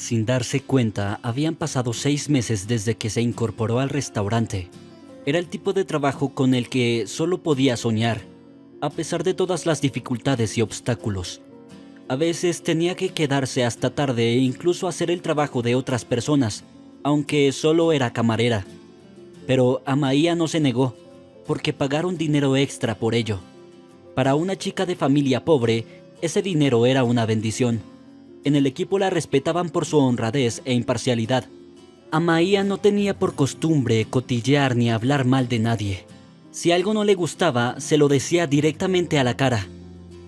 Sin darse cuenta, habían pasado 6 meses desde que se incorporó al restaurante. Era el tipo de trabajo con el que solo podía soñar, a pesar de todas las dificultades y obstáculos. A veces tenía que quedarse hasta tarde e incluso hacer el trabajo de otras personas, aunque solo era camarera. Pero Amaia no se negó, porque pagaron dinero extra por ello. Para una chica de familia pobre, ese dinero era una bendición. En el equipo la respetaban por su honradez e imparcialidad. Amaia no tenía por costumbre cotillear ni hablar mal de nadie. Si algo no le gustaba, se lo decía directamente a la cara.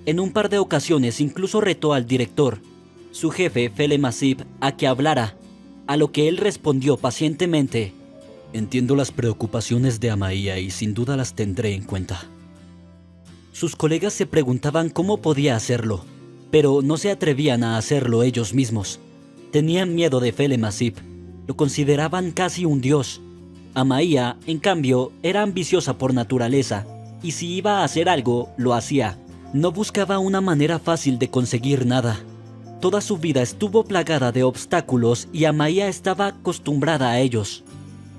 En un par de ocasiones incluso retó al director, su jefe Fele Masip, a que hablara, a lo que él respondió pacientemente: «Entiendo las preocupaciones de Amaia y sin duda las tendré en cuenta». Sus colegas se preguntaban cómo podía hacerlo, pero no se atrevían a hacerlo ellos mismos. Tenían miedo de Fele Masip, lo consideraban casi un dios. Amaia, en cambio, era ambiciosa por naturaleza, y si iba a hacer algo, lo hacía. No buscaba una manera fácil de conseguir nada. Toda su vida estuvo plagada de obstáculos y Amaia estaba acostumbrada a ellos.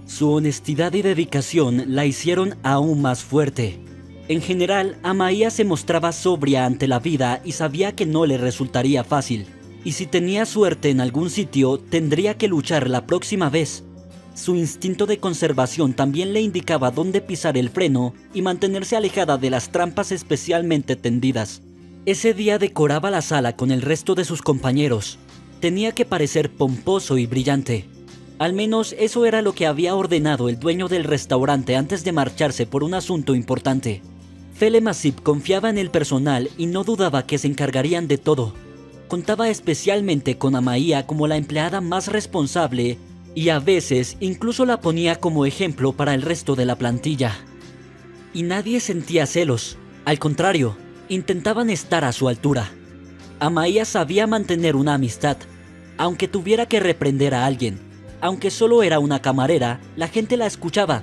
Su honestidad y dedicación la hicieron aún más fuerte. En general, Amaia se mostraba sobria ante la vida y sabía que no le resultaría fácil. Y si tenía suerte en algún sitio, tendría que luchar la próxima vez. Su instinto de conservación también le indicaba dónde pisar el freno y mantenerse alejada de las trampas especialmente tendidas. Ese día decoraba la sala con el resto de sus compañeros. Tenía que parecer pomposo y brillante. Al menos eso era lo que había ordenado el dueño del restaurante antes de marcharse por un asunto importante. Fele Masip confiaba en el personal y no dudaba que se encargarían de todo. Contaba especialmente con Amaia como la empleada más responsable y a veces incluso la ponía como ejemplo para el resto de la plantilla. Y nadie sentía celos, al contrario, intentaban estar a su altura. Amaia sabía mantener una amistad, aunque tuviera que reprender a alguien. Aunque solo era una camarera, la gente la escuchaba.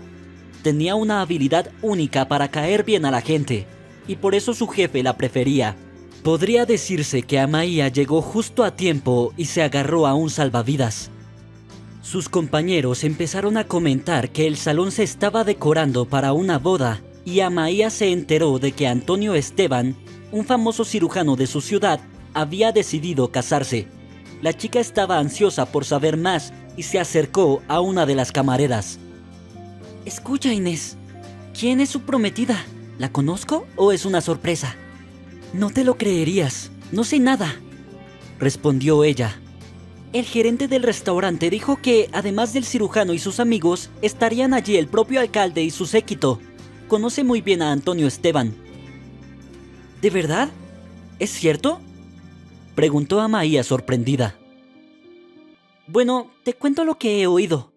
Tenía una habilidad única para caer bien a la gente, y por eso su jefe la prefería. Podría decirse que Amaia llegó justo a tiempo y se agarró a un salvavidas. Sus compañeros empezaron a comentar que el salón se estaba decorando para una boda, y Amaia se enteró de que Antonio Esteban, un famoso cirujano de su ciudad, había decidido casarse. La chica estaba ansiosa por saber más y se acercó a una de las camareras. «Escucha, Inés, ¿quién es su prometida? ¿La conozco o es una sorpresa?» «No te lo creerías, no sé nada», respondió ella. «El gerente del restaurante dijo que, además del cirujano y sus amigos, estarían allí el propio alcalde y su séquito. Conoce muy bien a Antonio Esteban». «¿De verdad? ¿Es cierto?», preguntó Amaia sorprendida. «Bueno, te cuento lo que he oído»,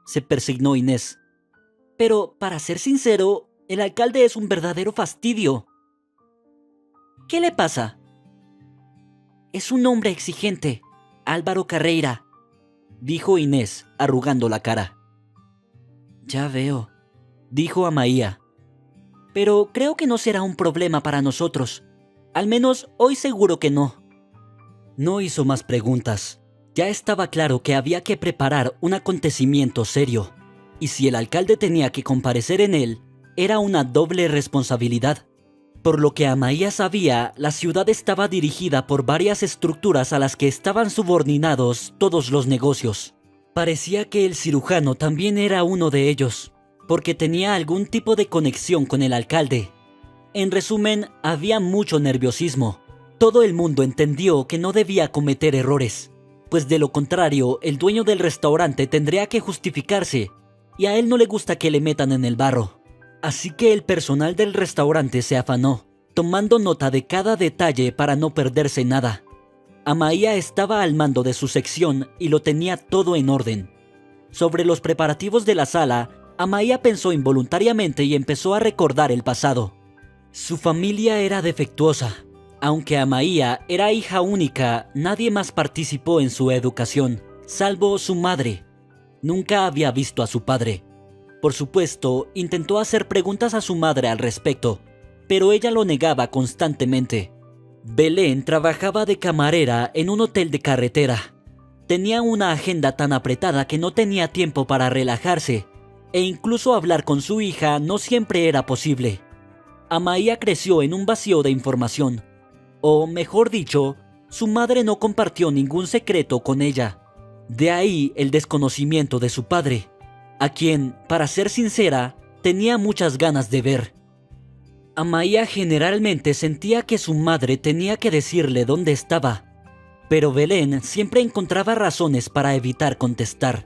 se persignó Inés. «Pero, para ser sincero, el alcalde es un verdadero fastidio». «¿Qué le pasa?» «Es un hombre exigente, Álvaro Carreira», dijo Inés, arrugando la cara. «Ya veo», dijo Amaia. «Pero creo que no será un problema para nosotros. Al menos hoy seguro que no». No hizo más preguntas. Ya estaba claro que había que preparar un acontecimiento serio, y si el alcalde tenía que comparecer en él, era una doble responsabilidad. Por lo que Amaia sabía, la ciudad estaba dirigida por varias estructuras a las que estaban subordinados todos los negocios. Parecía que el cirujano también era uno de ellos, porque tenía algún tipo de conexión con el alcalde. En resumen, había mucho nerviosismo. Todo el mundo entendió que no debía cometer errores, pues de lo contrario, el dueño del restaurante tendría que justificarse, y a él no le gusta que le metan en el barro. Así que el personal del restaurante se afanó, tomando nota de cada detalle para no perderse nada. Amaia estaba al mando de su sección y lo tenía todo en orden. Sobre los preparativos de la sala, Amaia pensó involuntariamente y empezó a recordar el pasado. Su familia era defectuosa. Aunque Amaia era hija única, nadie más participó en su educación, salvo su madre. Nunca había visto a su padre. Por supuesto, intentó hacer preguntas a su madre al respecto, pero ella lo negaba constantemente. Belén trabajaba de camarera en un hotel de carretera. tenía una agenda tan apretada que no tenía tiempo para relajarse, e incluso hablar con su hija no siempre era posible. Amaya creció en un vacío de información, o mejor dicho, su madre no compartió ningún secreto con ella. De ahí el desconocimiento de su padre, a quien, para ser sincera, tenía muchas ganas de ver. Amaya generalmente sentía que su madre tenía que decirle dónde estaba, pero Belén siempre encontraba razones para evitar contestar.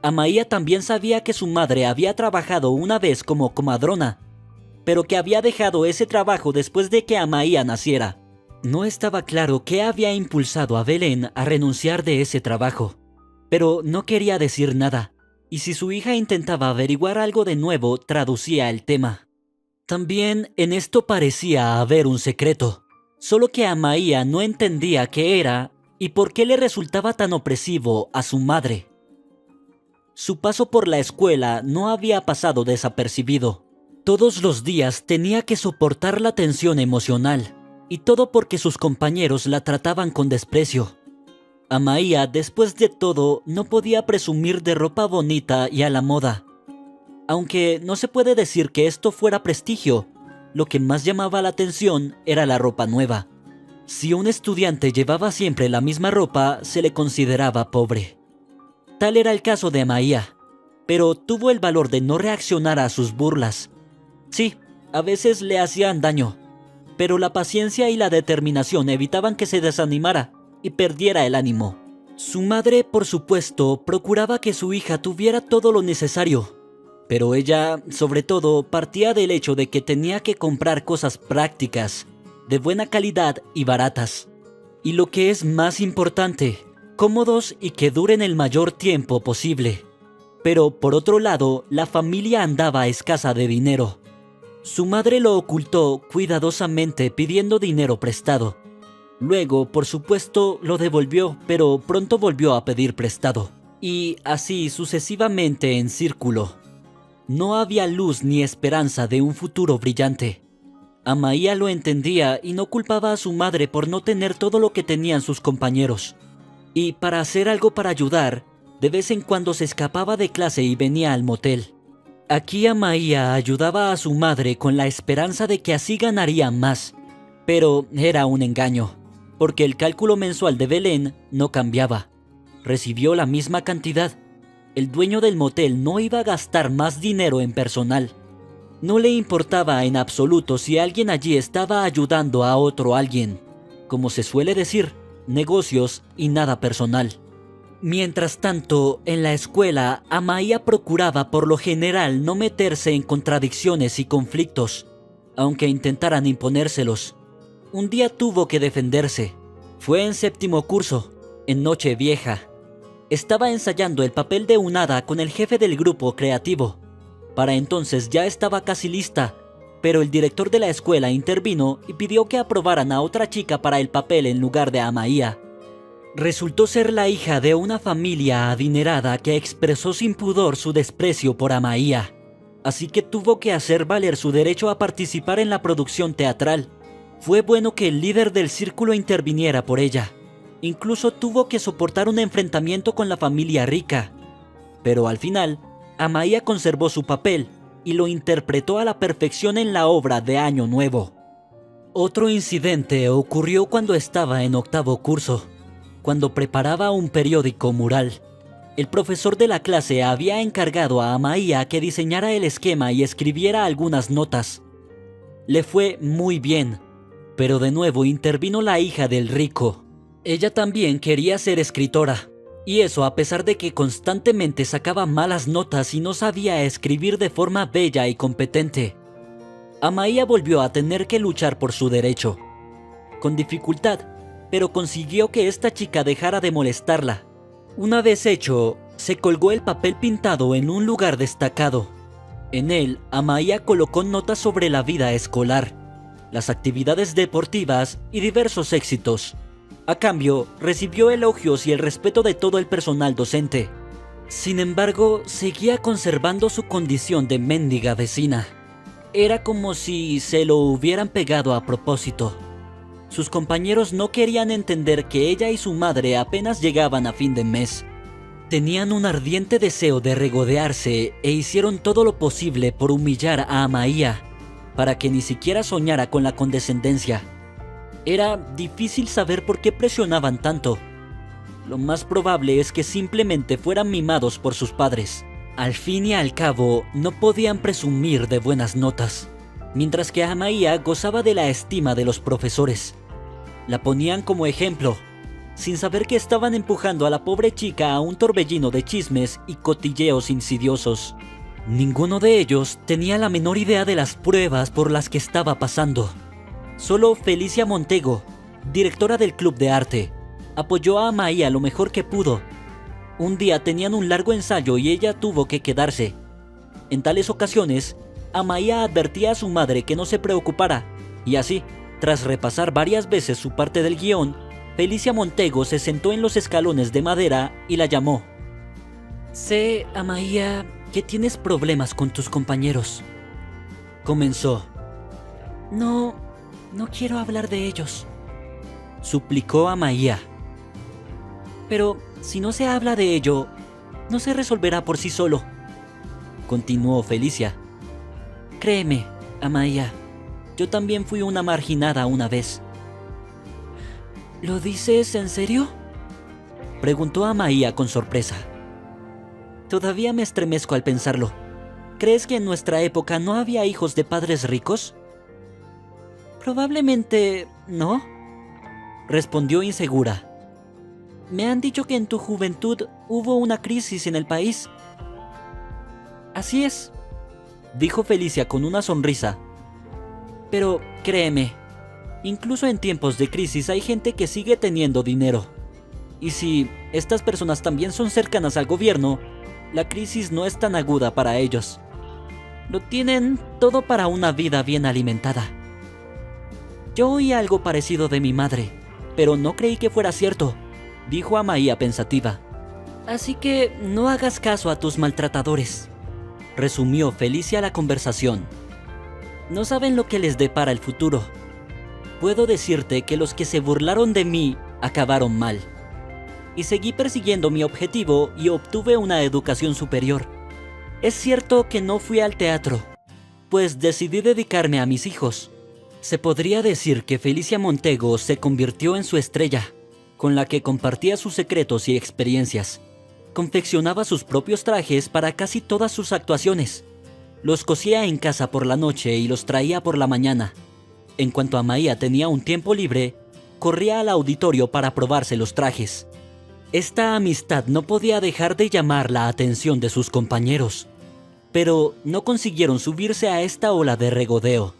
Amaya también sabía que su madre había trabajado una vez como comadrona, pero que había dejado ese trabajo después de que Amaya naciera. No estaba claro qué había impulsado a Belén a renunciar de ese trabajo, pero no quería decir nada, y si su hija intentaba averiguar algo de nuevo, traducía el tema. También en esto parecía haber un secreto, solo que Amaya no entendía qué era y por qué le resultaba tan opresivo a su madre. Su paso por la escuela no había pasado desapercibido. Todos los días tenía que soportar la tensión emocional, y todo porque sus compañeros la trataban con desprecio. Amaya, después de todo, no podía presumir de ropa bonita y a la moda. Aunque no se puede decir que esto fuera prestigio, lo que más llamaba la atención era la ropa nueva. Si un estudiante llevaba siempre la misma ropa, se le consideraba pobre. Tal era el caso de Amaya, pero tuvo el valor de no reaccionar a sus burlas. Sí, a veces le hacían daño, pero la paciencia y la determinación evitaban que se desanimara y perdiera el ánimo. Su madre, por supuesto, procuraba que su hija tuviera todo lo necesario, pero ella, sobre todo, partía del hecho de que tenía que comprar cosas prácticas, de buena calidad y baratas. Y lo que es más importante, cómodos y que duren el mayor tiempo posible. Pero, por otro lado, la familia andaba escasa de dinero. Su madre lo ocultó cuidadosamente pidiendo dinero prestado. Luego, por supuesto, lo devolvió, pero pronto volvió a pedir prestado. Y así sucesivamente en círculo. No había luz ni esperanza de un futuro brillante. Amaya lo entendía y no culpaba a su madre por no tener todo lo que tenían sus compañeros. Y para hacer algo para ayudar, de vez en cuando se escapaba de clase y venía al motel. Aquí Amaya ayudaba a su madre con la esperanza de que así ganaría más. Pero era un engaño, porque el cálculo mensual de Belén no cambiaba. Recibió la misma cantidad. El dueño del motel no iba a gastar más dinero en personal. No le importaba en absoluto si alguien allí estaba ayudando a otro alguien. Como se suele decir, negocios y nada personal. Mientras tanto, en la escuela, Amaya procuraba por lo general no meterse en contradicciones y conflictos, aunque intentaran imponérselos. Un día tuvo que defenderse. Fue en séptimo curso, en Nochevieja. Estaba ensayando el papel de un hada con el jefe del grupo creativo. Para entonces ya estaba casi lista, pero el director de la escuela intervino y pidió que aprobaran a otra chica para el papel en lugar de Amaya. Resultó ser la hija de una familia adinerada que expresó sin pudor su desprecio por Amaya, así que tuvo que hacer valer su derecho a participar en la producción teatral. Fue bueno que el líder del círculo interviniera por ella. Incluso tuvo que soportar un enfrentamiento con la familia rica. Pero al final, Amaya conservó su papel y lo interpretó a la perfección en la obra de Año Nuevo. Otro incidente ocurrió cuando estaba en octavo curso, cuando preparaba un periódico mural. El profesor de la clase había encargado a Amaya que diseñara el esquema y escribiera algunas notas. Le fue muy bien, pero de nuevo intervino la hija del rico. Ella también quería ser escritora, y eso a pesar de que constantemente sacaba malas notas y no sabía escribir de forma bella y competente. Amaya volvió a tener que luchar por su derecho. Con dificultad, pero consiguió que esta chica dejara de molestarla. Una vez hecho, se colgó el papel pintado en un lugar destacado. En él, Amaya colocó notas sobre la vida escolar, las actividades deportivas y diversos éxitos. A cambio, recibió elogios y el respeto de todo el personal docente. Sin embargo, seguía conservando su condición de mendiga vecina. Era como si se lo hubieran pegado a propósito. Sus compañeros no querían entender que ella y su madre apenas llegaban a fin de mes. Tenían un ardiente deseo de regodearse e hicieron todo lo posible por humillar a Amaia, para que ni siquiera soñara con la condescendencia. Era difícil saber por qué presionaban tanto. Lo más probable es que simplemente fueran mimados por sus padres. Al fin y al cabo, no podían presumir de buenas notas, mientras que Amaia gozaba de la estima de los profesores. La ponían como ejemplo, sin saber que estaban empujando a la pobre chica a un torbellino de chismes y cotilleos insidiosos. Ninguno de ellos tenía la menor idea de las pruebas por las que estaba pasando. Solo Felicia Montego, directora del club de arte, apoyó a Amaia lo mejor que pudo. Un día tenían un largo ensayo y ella tuvo que quedarse. En tales ocasiones, Amaia advertía a su madre que no se preocupara, y así, tras repasar varias veces su parte del guión, Felicia Montego se sentó en los escalones de madera y la llamó. «Sé, Amaia, que tienes problemas con tus compañeros», comenzó. No quiero hablar de ellos», suplicó Amaia. «Pero si no se habla de ello, no se resolverá por sí solo», continuó Felicia. «Créeme, Amaia, yo también fui una marginada una vez». «¿Lo dices en serio?», preguntó Amaia con sorpresa. «Todavía me estremezco al pensarlo. ¿Crees que en nuestra época no había hijos de padres ricos?». «Probablemente no», respondió insegura. «Me han dicho que en tu juventud hubo una crisis en el país». «Así es», dijo Felicia con una sonrisa. «Pero créeme, incluso en tiempos de crisis hay gente que sigue teniendo dinero. Y si estas personas también son cercanas al gobierno, la crisis no es tan aguda para ellos. Lo tienen todo para una vida bien alimentada». «Yo oí algo parecido de mi madre, pero no creí que fuera cierto», dijo Amaia pensativa. «Así que no hagas caso a tus maltratadores», resumió Felicia la conversación. «No saben lo que les depara el futuro. Puedo decirte que los que se burlaron de mí acabaron mal. Y seguí persiguiendo mi objetivo y obtuve una educación superior. Es cierto que no fui al teatro, pues decidí dedicarme a mis hijos». Se podría decir que Felicia Montego se convirtió en su estrella, con la que compartía sus secretos y experiencias. Confeccionaba sus propios trajes para casi todas sus actuaciones. Los cosía en casa por la noche y los traía por la mañana. En cuanto Amaia tenía un tiempo libre, corría al auditorio para probarse los trajes. Esta amistad no podía dejar de llamar la atención de sus compañeros, pero no consiguieron subirse a esta ola de regodeo.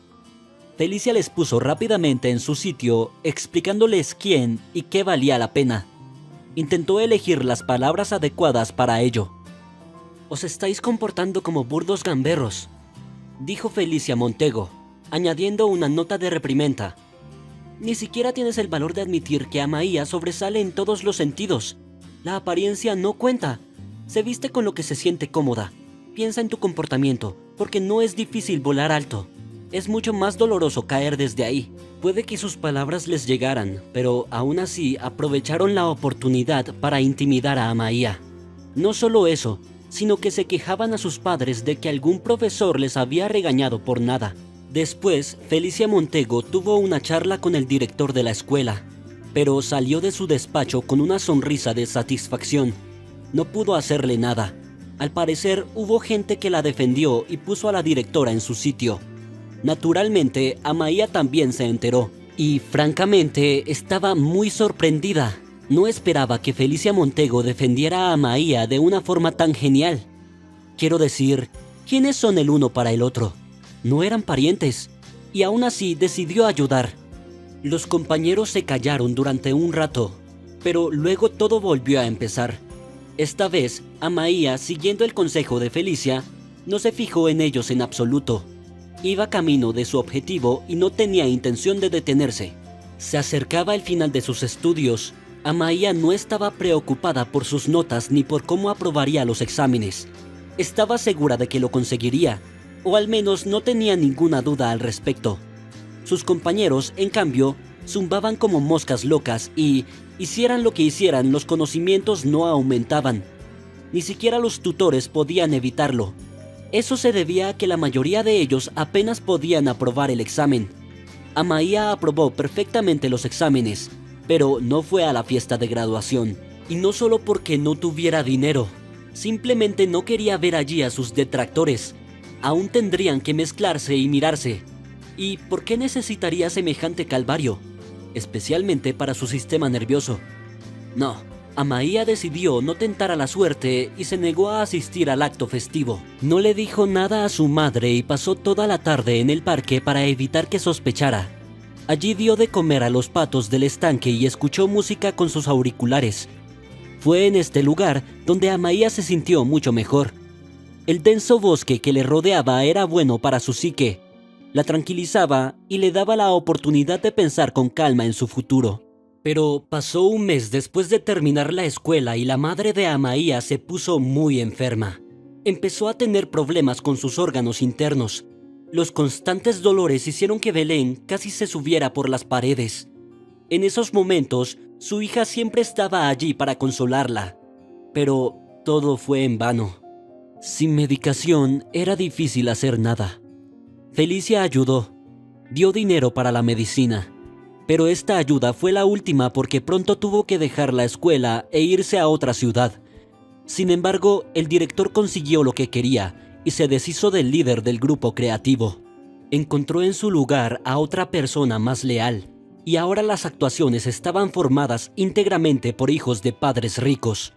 Felicia les puso rápidamente en su sitio, explicándoles quién y qué valía la pena. Intentó elegir las palabras adecuadas para ello. «Os estáis comportando como burdos gamberros», dijo Felicia Montego, añadiendo una nota de reprimenda. «Ni siquiera tienes el valor de admitir que Amaia sobresale en todos los sentidos. La apariencia no cuenta. Se viste con lo que se siente cómoda. Piensa en tu comportamiento, porque no es difícil volar alto. Es mucho más doloroso caer desde ahí». Puede que sus palabras les llegaran, pero aún así aprovecharon la oportunidad para intimidar a Amaia. No solo eso, sino que se quejaban a sus padres de que algún profesor les había regañado por nada. Después, Felicia Montego tuvo una charla con el director de la escuela, pero salió de su despacho con una sonrisa de satisfacción. No pudo hacerle nada. Al parecer, hubo gente que la defendió y puso a la directora en su sitio. Naturalmente, Amaia también se enteró, y francamente estaba muy sorprendida. No esperaba que Felicia Montego defendiera a Amaia de una forma tan genial. Quiero decir, ¿quiénes son el uno para el otro? No eran parientes, y aún así decidió ayudar. Los compañeros se callaron durante un rato, pero luego todo volvió a empezar. Esta vez, Amaia, siguiendo el consejo de Felicia, no se fijó en ellos en absoluto. Iba camino de su objetivo y no tenía intención de detenerse. Se acercaba el final de sus estudios. Amaia no estaba preocupada por sus notas ni por cómo aprobaría los exámenes. Estaba segura de que lo conseguiría, o al menos no tenía ninguna duda al respecto. Sus compañeros, en cambio, Zumbaban como moscas locas y, hicieran lo que hicieran, los conocimientos no aumentaban. Ni siquiera los tutores podían evitarlo. Eso se debía a que la mayoría de ellos apenas podían aprobar el examen. Amaya aprobó perfectamente los exámenes, pero no fue a la fiesta de graduación. Y no solo porque no tuviera dinero, simplemente no quería ver allí a sus detractores. Aún tendrían que mezclarse y mirarse. ¿Y por qué necesitaría semejante calvario? Especialmente para su sistema nervioso. No, Amaya decidió no tentar a la suerte y se negó a asistir al acto festivo. No le dijo nada a su madre y pasó toda la tarde en el parque para evitar que sospechara. Allí dio de comer a los patos del estanque y escuchó música con sus auriculares. Fue en este lugar donde Amaya se sintió mucho mejor. El denso bosque que le rodeaba era bueno para su psique. La tranquilizaba y le daba la oportunidad de pensar con calma en su futuro. Pero pasó un mes después de terminar la escuela y la madre de Amaya se puso muy enferma. Empezó a tener problemas con sus órganos internos. Los constantes dolores hicieron que Belén casi se subiera por las paredes. En esos momentos, su hija siempre estaba allí para consolarla. Pero todo fue en vano. Sin medicación era difícil hacer nada. Felicia ayudó. Dio dinero para la medicina. Pero esta ayuda fue la última porque pronto tuvo que dejar la escuela e irse a otra ciudad. Sin embargo, el director consiguió lo que quería y se deshizo del líder del grupo creativo. Encontró en su lugar a otra persona más leal, y ahora las actuaciones estaban formadas íntegramente por hijos de padres ricos.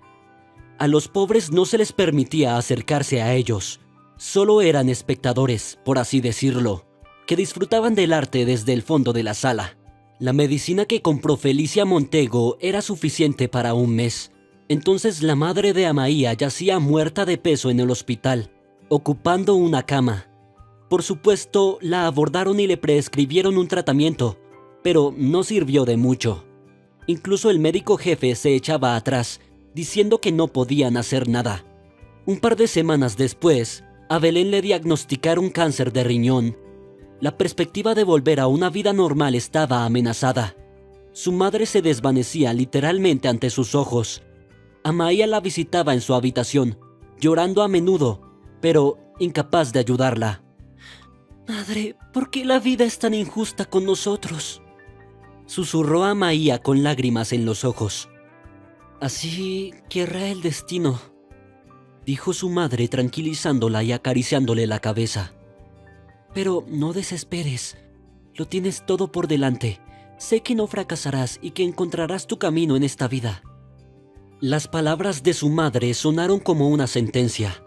A los pobres no se les permitía acercarse a ellos. Solo eran espectadores, por así decirlo, que disfrutaban del arte desde el fondo de la sala. La medicina que compró Felicia Montego era suficiente para un mes. Entonces la madre de Amaya yacía muerta de peso en el hospital, ocupando una cama. Por supuesto, la abordaron y le prescribieron un tratamiento, pero no sirvió de mucho. Incluso el médico jefe se echaba atrás, diciendo que no podían hacer nada. Un par de semanas después, a Belén le diagnosticaron cáncer de riñón. La perspectiva de volver a una vida normal estaba amenazada. Su madre se desvanecía literalmente ante sus ojos. Amaya la visitaba en su habitación, llorando a menudo, pero incapaz de ayudarla. «Madre, ¿por qué la vida es tan injusta con nosotros?», susurró Amaya con lágrimas en los ojos. «Así querrá el destino», dijo su madre tranquilizándola y acariciándole la cabeza. «Pero no desesperes, lo tienes todo por delante. Sé que no fracasarás y que encontrarás tu camino en esta vida». Las palabras de su madre sonaron como una sentencia.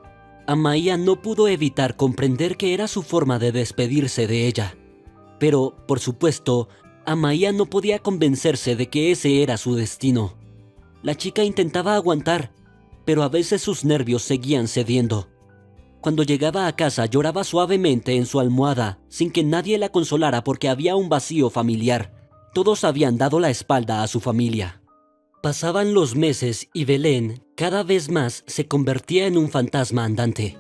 Amaya no pudo evitar comprender que era su forma de despedirse de ella. Pero, por supuesto, Amaya no podía convencerse de que ese era su destino. La chica intentaba aguantar, pero a veces sus nervios seguían cediendo. Cuando llegaba a casa lloraba suavemente en su almohada, sin que nadie la consolara porque había un vacío familiar. Todos habían dado la espalda a su familia. Pasaban los meses y Belén, cada vez más, se convertía en un fantasma andante.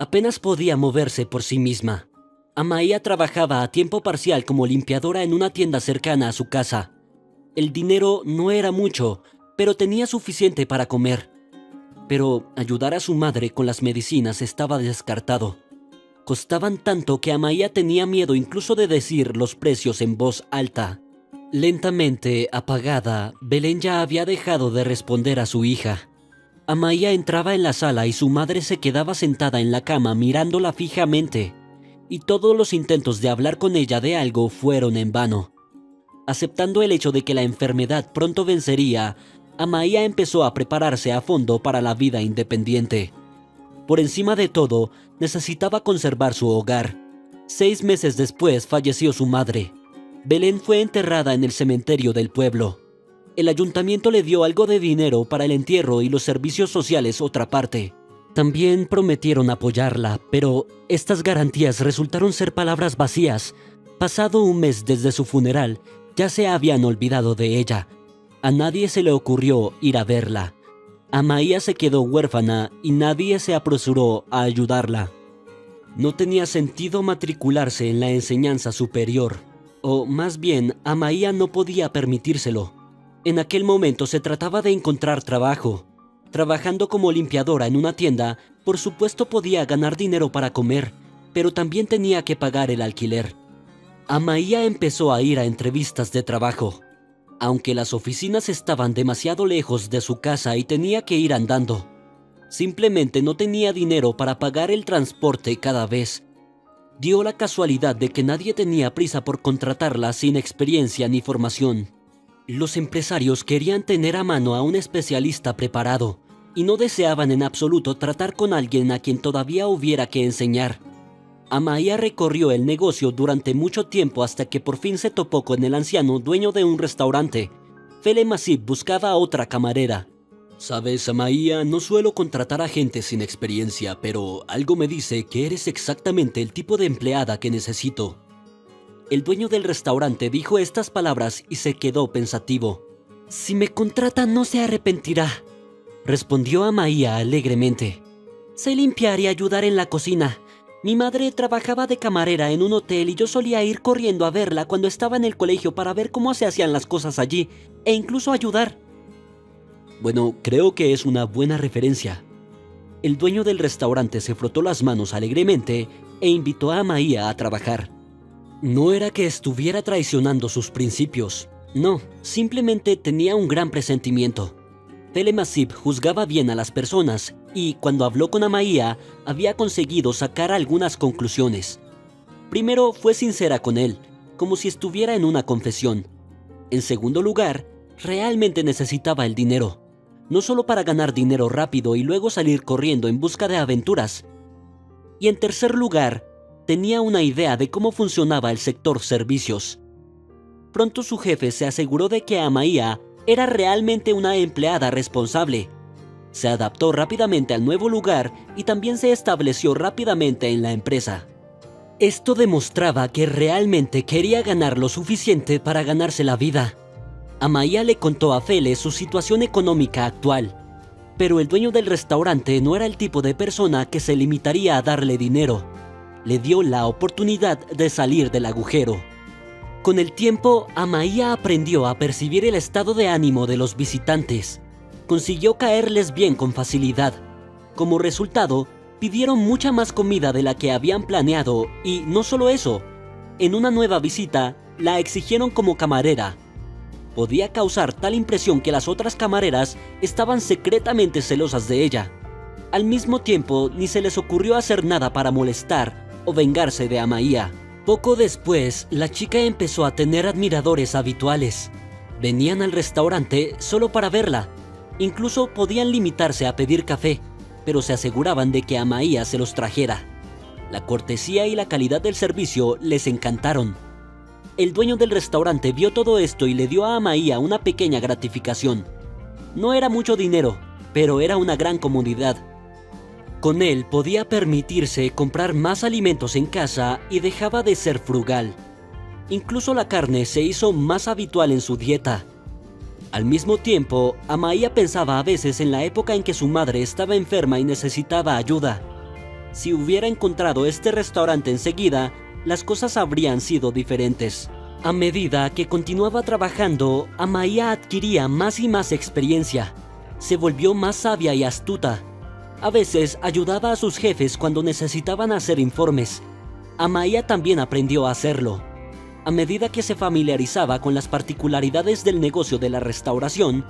Apenas podía moverse por sí misma. Amaya trabajaba a tiempo parcial como limpiadora en una tienda cercana a su casa. El dinero no era mucho, pero tenía suficiente para comer. Pero ayudar a su madre con las medicinas estaba descartado. Costaban tanto que Amaya tenía miedo incluso de decir los precios en voz alta. Lentamente, apagada, Belén ya había dejado de responder a su hija. Amaya entraba en la sala y su madre se quedaba sentada en la cama mirándola fijamente, y todos los intentos de hablar con ella de algo fueron en vano. Aceptando el hecho de que la enfermedad pronto vencería, Amaya empezó a prepararse a fondo para la vida independiente. Por encima de todo, necesitaba conservar su hogar. 6 meses después falleció su madre. Belén fue enterrada en el cementerio del pueblo. El ayuntamiento le dio algo de dinero para el entierro y los servicios sociales otra parte. También prometieron apoyarla, pero estas garantías resultaron ser palabras vacías. Pasado un mes desde su funeral, ya se habían olvidado de ella. A nadie se le ocurrió ir a verla. Amaya se quedó huérfana y nadie se apresuró a ayudarla. No tenía sentido matricularse en la enseñanza superior. O más bien, Amaia no podía permitírselo. En aquel momento se trataba de encontrar trabajo. Trabajando como limpiadora en una tienda, por supuesto podía ganar dinero para comer, pero también tenía que pagar el alquiler. Amaia empezó a ir a entrevistas de trabajo, aunque las oficinas estaban demasiado lejos de su casa y tenía que ir andando. Simplemente no tenía dinero para pagar el transporte cada vez. Dio la casualidad de que nadie tenía prisa por contratarla sin experiencia ni formación. Los empresarios querían tener a mano a un especialista preparado y no deseaban en absoluto tratar con alguien a quien todavía hubiera que enseñar. Amaia recorrió el negocio durante mucho tiempo hasta que por fin se topó con el anciano dueño de un restaurante. Fele Masip buscaba a otra camarera. Sabes, Amaia, no suelo contratar a gente sin experiencia, pero algo me dice que eres exactamente el tipo de empleada que necesito. El dueño del restaurante dijo estas palabras y se quedó pensativo. Si me contrata no se arrepentirá, respondió Amaia alegremente. Sé limpiar y ayudar en la cocina. Mi madre trabajaba de camarera en un hotel y yo solía ir corriendo a verla cuando estaba en el colegio para ver cómo se hacían las cosas allí e incluso ayudar. Bueno, creo que es una buena referencia. El dueño del restaurante se frotó las manos alegremente e invitó a Amaia a trabajar. No era que estuviera traicionando sus principios. No, simplemente tenía un gran presentimiento. Fele Masip juzgaba bien a las personas y, cuando habló con Amaia, había conseguido sacar algunas conclusiones. Primero, fue sincera con él, como si estuviera en una confesión. En segundo lugar, realmente necesitaba el dinero. No solo para ganar dinero rápido y luego salir corriendo en busca de aventuras. Y en tercer lugar, tenía una idea de cómo funcionaba el sector servicios. Pronto su jefe se aseguró de que Amaia era realmente una empleada responsable. Se adaptó rápidamente al nuevo lugar y también se estableció rápidamente en la empresa. Esto demostraba que realmente quería ganar lo suficiente para ganarse la vida. Amaia le contó a Fele su situación económica actual, pero el dueño del restaurante no era el tipo de persona que se limitaría a darle dinero. Le dio la oportunidad de salir del agujero. Con el tiempo, Amaia aprendió a percibir el estado de ánimo de los visitantes. Consiguió caerles bien con facilidad. Como resultado, pidieron mucha más comida de la que habían planeado y no solo eso, en una nueva visita, la exigieron como camarera. Podía causar tal impresión que las otras camareras estaban secretamente celosas de ella. Al mismo tiempo, ni se les ocurrió hacer nada para molestar o vengarse de Amaia. Poco después, la chica empezó a tener admiradores habituales. Venían al restaurante solo para verla. Incluso podían limitarse a pedir café, pero se aseguraban de que Amaia se los trajera. La cortesía y la calidad del servicio les encantaron. El dueño del restaurante vio todo esto y le dio a Amaia una pequeña gratificación. No era mucho dinero, pero era una gran comodidad. Con él podía permitirse comprar más alimentos en casa y dejaba de ser frugal. Incluso la carne se hizo más habitual en su dieta. Al mismo tiempo, Amaia pensaba a veces en la época en que su madre estaba enferma y necesitaba ayuda. Si hubiera encontrado este restaurante enseguida, las cosas habrían sido diferentes. A medida que continuaba trabajando, Amaia adquiría más y más experiencia. Se volvió más sabia y astuta. A veces ayudaba a sus jefes cuando necesitaban hacer informes. Amaia también aprendió a hacerlo. A medida que se familiarizaba con las particularidades del negocio de la restauración,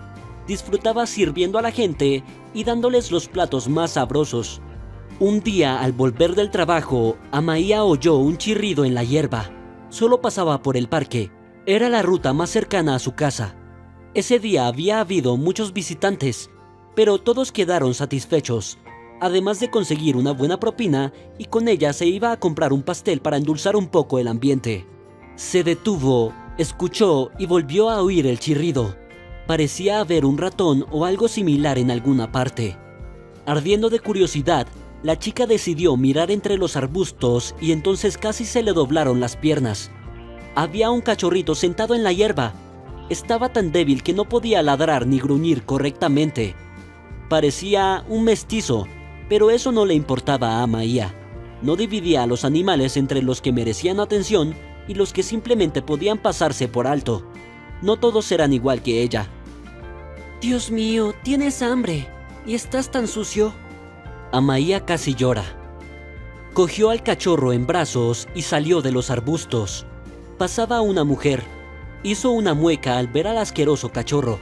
disfrutaba sirviendo a la gente y dándoles los platos más sabrosos. Un día, al volver del trabajo, Amaia oyó un chirrido en la hierba. Solo pasaba por el parque. Era la ruta más cercana a su casa. Ese día había habido muchos visitantes, pero todos quedaron satisfechos, además de conseguir una buena propina, y con ella se iba a comprar un pastel para endulzar un poco el ambiente. Se detuvo, escuchó y volvió a oír el chirrido. Parecía haber un ratón o algo similar en alguna parte. Ardiendo de curiosidad, la chica decidió mirar entre los arbustos y entonces casi se le doblaron las piernas. Había un cachorrito sentado en la hierba. Estaba tan débil que no podía ladrar ni gruñir correctamente. Parecía un mestizo, pero eso no le importaba a Amaia. No dividía a los animales entre los que merecían atención y los que simplemente podían pasarse por alto. No todos eran igual que ella. «Dios mío, tienes hambre y estás tan sucio». Amaia casi llora. Cogió al cachorro en brazos y salió de los arbustos. Pasaba una mujer. Hizo una mueca al ver al asqueroso cachorro.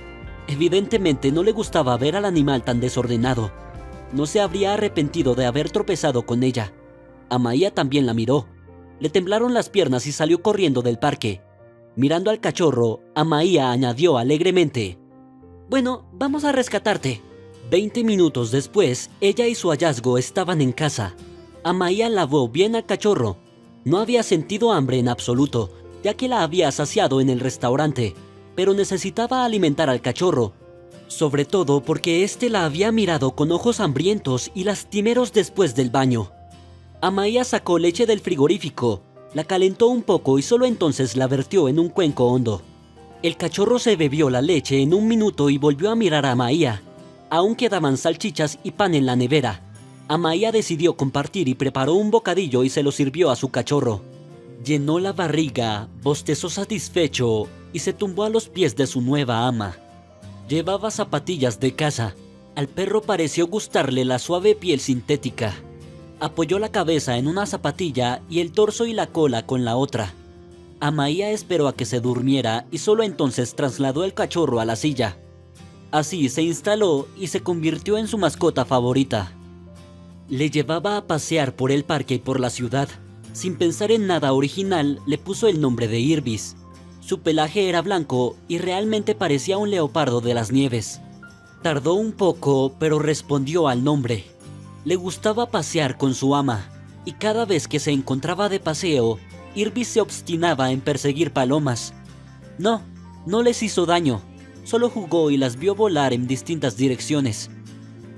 Evidentemente no le gustaba ver al animal tan desordenado. No se habría arrepentido de haber tropezado con ella. Amaia también la miró. Le temblaron las piernas y salió corriendo del parque. Mirando al cachorro, Amaia añadió alegremente: «Bueno, vamos a rescatarte». 20 minutos después, ella y su hallazgo estaban en casa. Amaia lavó bien al cachorro. No había sentido hambre en absoluto, ya que la había saciado en el restaurante, pero necesitaba alimentar al cachorro, sobre todo porque éste la había mirado con ojos hambrientos y lastimeros después del baño. Amaia sacó leche del frigorífico, la calentó un poco y solo entonces la vertió en un cuenco hondo. El cachorro se bebió la leche en un minuto y volvió a mirar a Amaia. Aún quedaban salchichas y pan en la nevera. Amaia decidió compartir y preparó un bocadillo y se lo sirvió a su cachorro. Llenó la barriga, bostezó satisfecho y se tumbó a los pies de su nueva ama. Llevaba zapatillas de casa. Al perro pareció gustarle la suave piel sintética. Apoyó la cabeza en una zapatilla y el torso y la cola con la otra. Amaia esperó a que se durmiera y solo entonces trasladó el cachorro a la silla. Así se instaló y se convirtió en su mascota favorita. Le llevaba a pasear por el parque y por la ciudad. Sin pensar en nada original, le puso el nombre de Irbis. Su pelaje era blanco y realmente parecía un leopardo de las nieves. Tardó un poco, pero respondió al nombre. Le gustaba pasear con su ama, y cada vez que se encontraba de paseo, Irbis se obstinaba en perseguir palomas. No les hizo daño, solo jugó y las vio volar en distintas direcciones.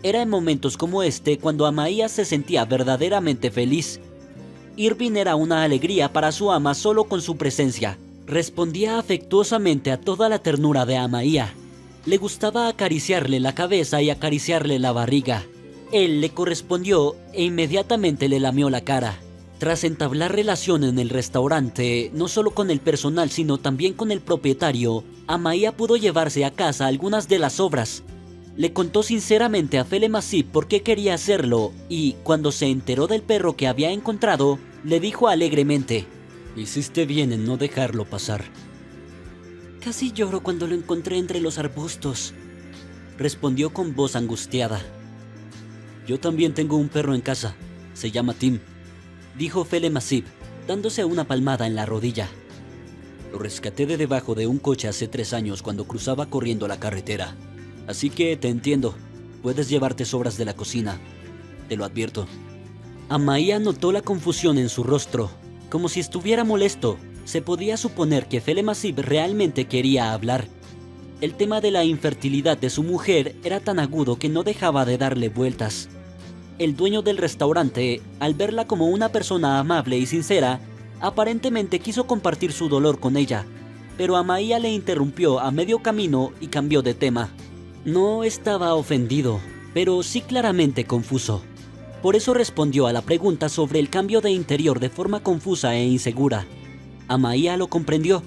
Era en momentos como este cuando Amaia se sentía verdaderamente feliz. Irving era una alegría para su ama solo con su presencia. Respondía afectuosamente a toda la ternura de Amaia. Le gustaba acariciarle la cabeza y acariciarle la barriga. Él le correspondió e inmediatamente le lamió la cara. Tras entablar relación en el restaurante, no solo con el personal sino también con el propietario, Amaia pudo llevarse a casa algunas de las sobras. Le contó sinceramente a Fele Masip por qué quería hacerlo y, cuando se enteró del perro que había encontrado, le dijo alegremente: «Hiciste bien en no dejarlo pasar». «Casi lloro cuando lo encontré entre los arbustos», respondió con voz angustiada. «Yo también tengo un perro en casa, se llama Tim», dijo Fele Masip, dándose una palmada en la rodilla. «Lo rescaté de debajo de un coche hace 3 años cuando cruzaba corriendo la carretera. Así que te entiendo, puedes llevarte sobras de la cocina, te lo advierto». Amaia notó la confusión en su rostro, como si estuviera molesto. Se podía suponer que Fele Masip realmente quería hablar. El tema de la infertilidad de su mujer era tan agudo que no dejaba de darle vueltas. El dueño del restaurante, al verla como una persona amable y sincera, aparentemente quiso compartir su dolor con ella, pero Amaia le interrumpió a medio camino y cambió de tema. No estaba ofendido, pero sí claramente confuso. Por eso respondió a la pregunta sobre el cambio de interior de forma confusa e insegura. Amaia lo comprendió,